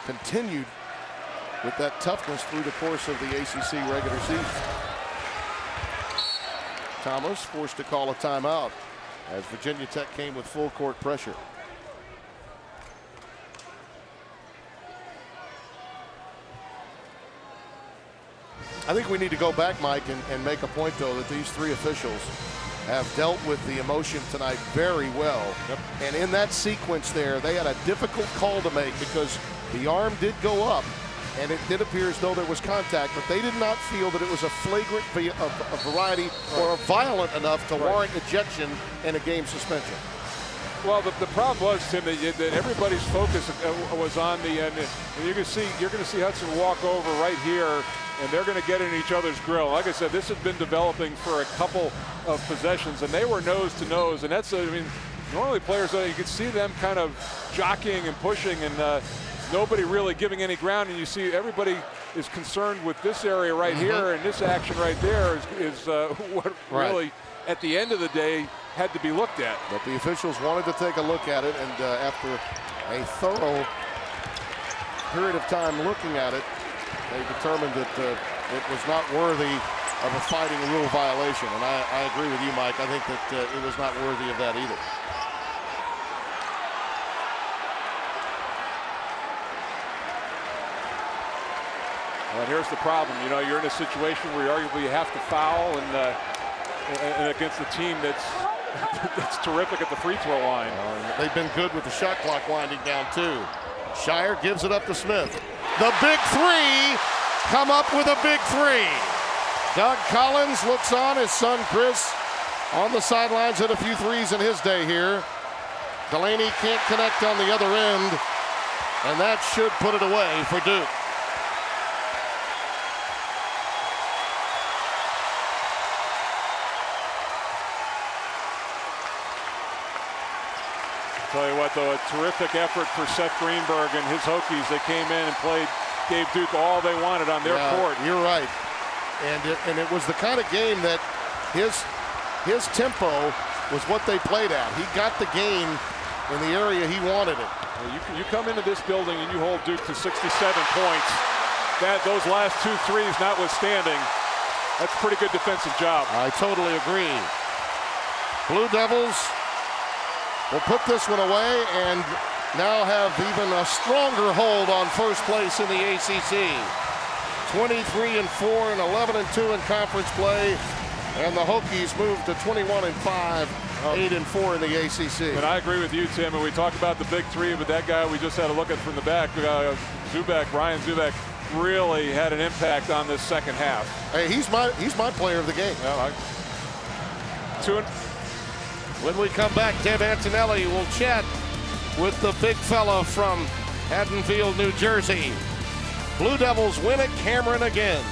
continued with that toughness through the course of the ACC regular season. Thomas forced to call a timeout as Virginia Tech came with full court pressure. I think we need to go back, Mike, and make a point, though, that these three officials have dealt with the emotion tonight very well. Yep. And in that sequence there, they had a difficult call to make because the arm did go up, and it did appear as though there was contact, but they did not feel that it was a flagrant variety or violent enough to warrant ejection and a game suspension. Well, the problem was, Tim, that everybody's focus was on the end. You're going to see Hudson walk over right here, and they're going to get in each other's grill. Like I said, this had been developing for a couple of possessions, and they were nose to nose. And that's, I mean, normally players, you can see them kind of jockeying and pushing, and nobody really giving any ground. And you see everybody is concerned with this area right here, and this action right there is what really, at the end of the day, had to be looked at. But the officials wanted to take a look at it, and after a thorough period of time looking at it, they determined that it was not worthy of a fighting rule violation. And I agree with you, Mike. I think that it was not worthy of that either. Well, here's the problem. You know, you're in a situation where you arguably have to foul, and against a team that's terrific at the free throw line. They've been good with the shot clock winding down too. Shire gives it up to Smith. The big three, come up with a big three. Doug Collins looks on, his son Chris on the sidelines hit a few threes in his day here. Delaney can't connect on the other end, and that should put it away for Duke. Tell you what, though, a terrific effort for Seth Greenberg and his Hokies. They came in and gave Duke all they wanted on their court. You're right. And it was the kind of game that his tempo was what they played at. He got the game in the area he wanted it. Well, you come into this building and you hold Duke to 67 points. Those last 2 threes notwithstanding, that's a pretty good defensive job. I totally agree. Blue Devils will put this one away and now have even a stronger hold on first place in the ACC. 23-4 and 11-2 in conference play, and the Hokies move to 21-5, 8-4 in the ACC. And I agree with you, Tim. And we talk about the big three, but that guy we just had a look at from the back, Ryan Zubek, really had an impact on this second half. Hey, he's my player of the game. Well, When we come back, Deb Antonelli will chat with the big fella from Haddonfield, New Jersey. Blue Devils win at Cameron again.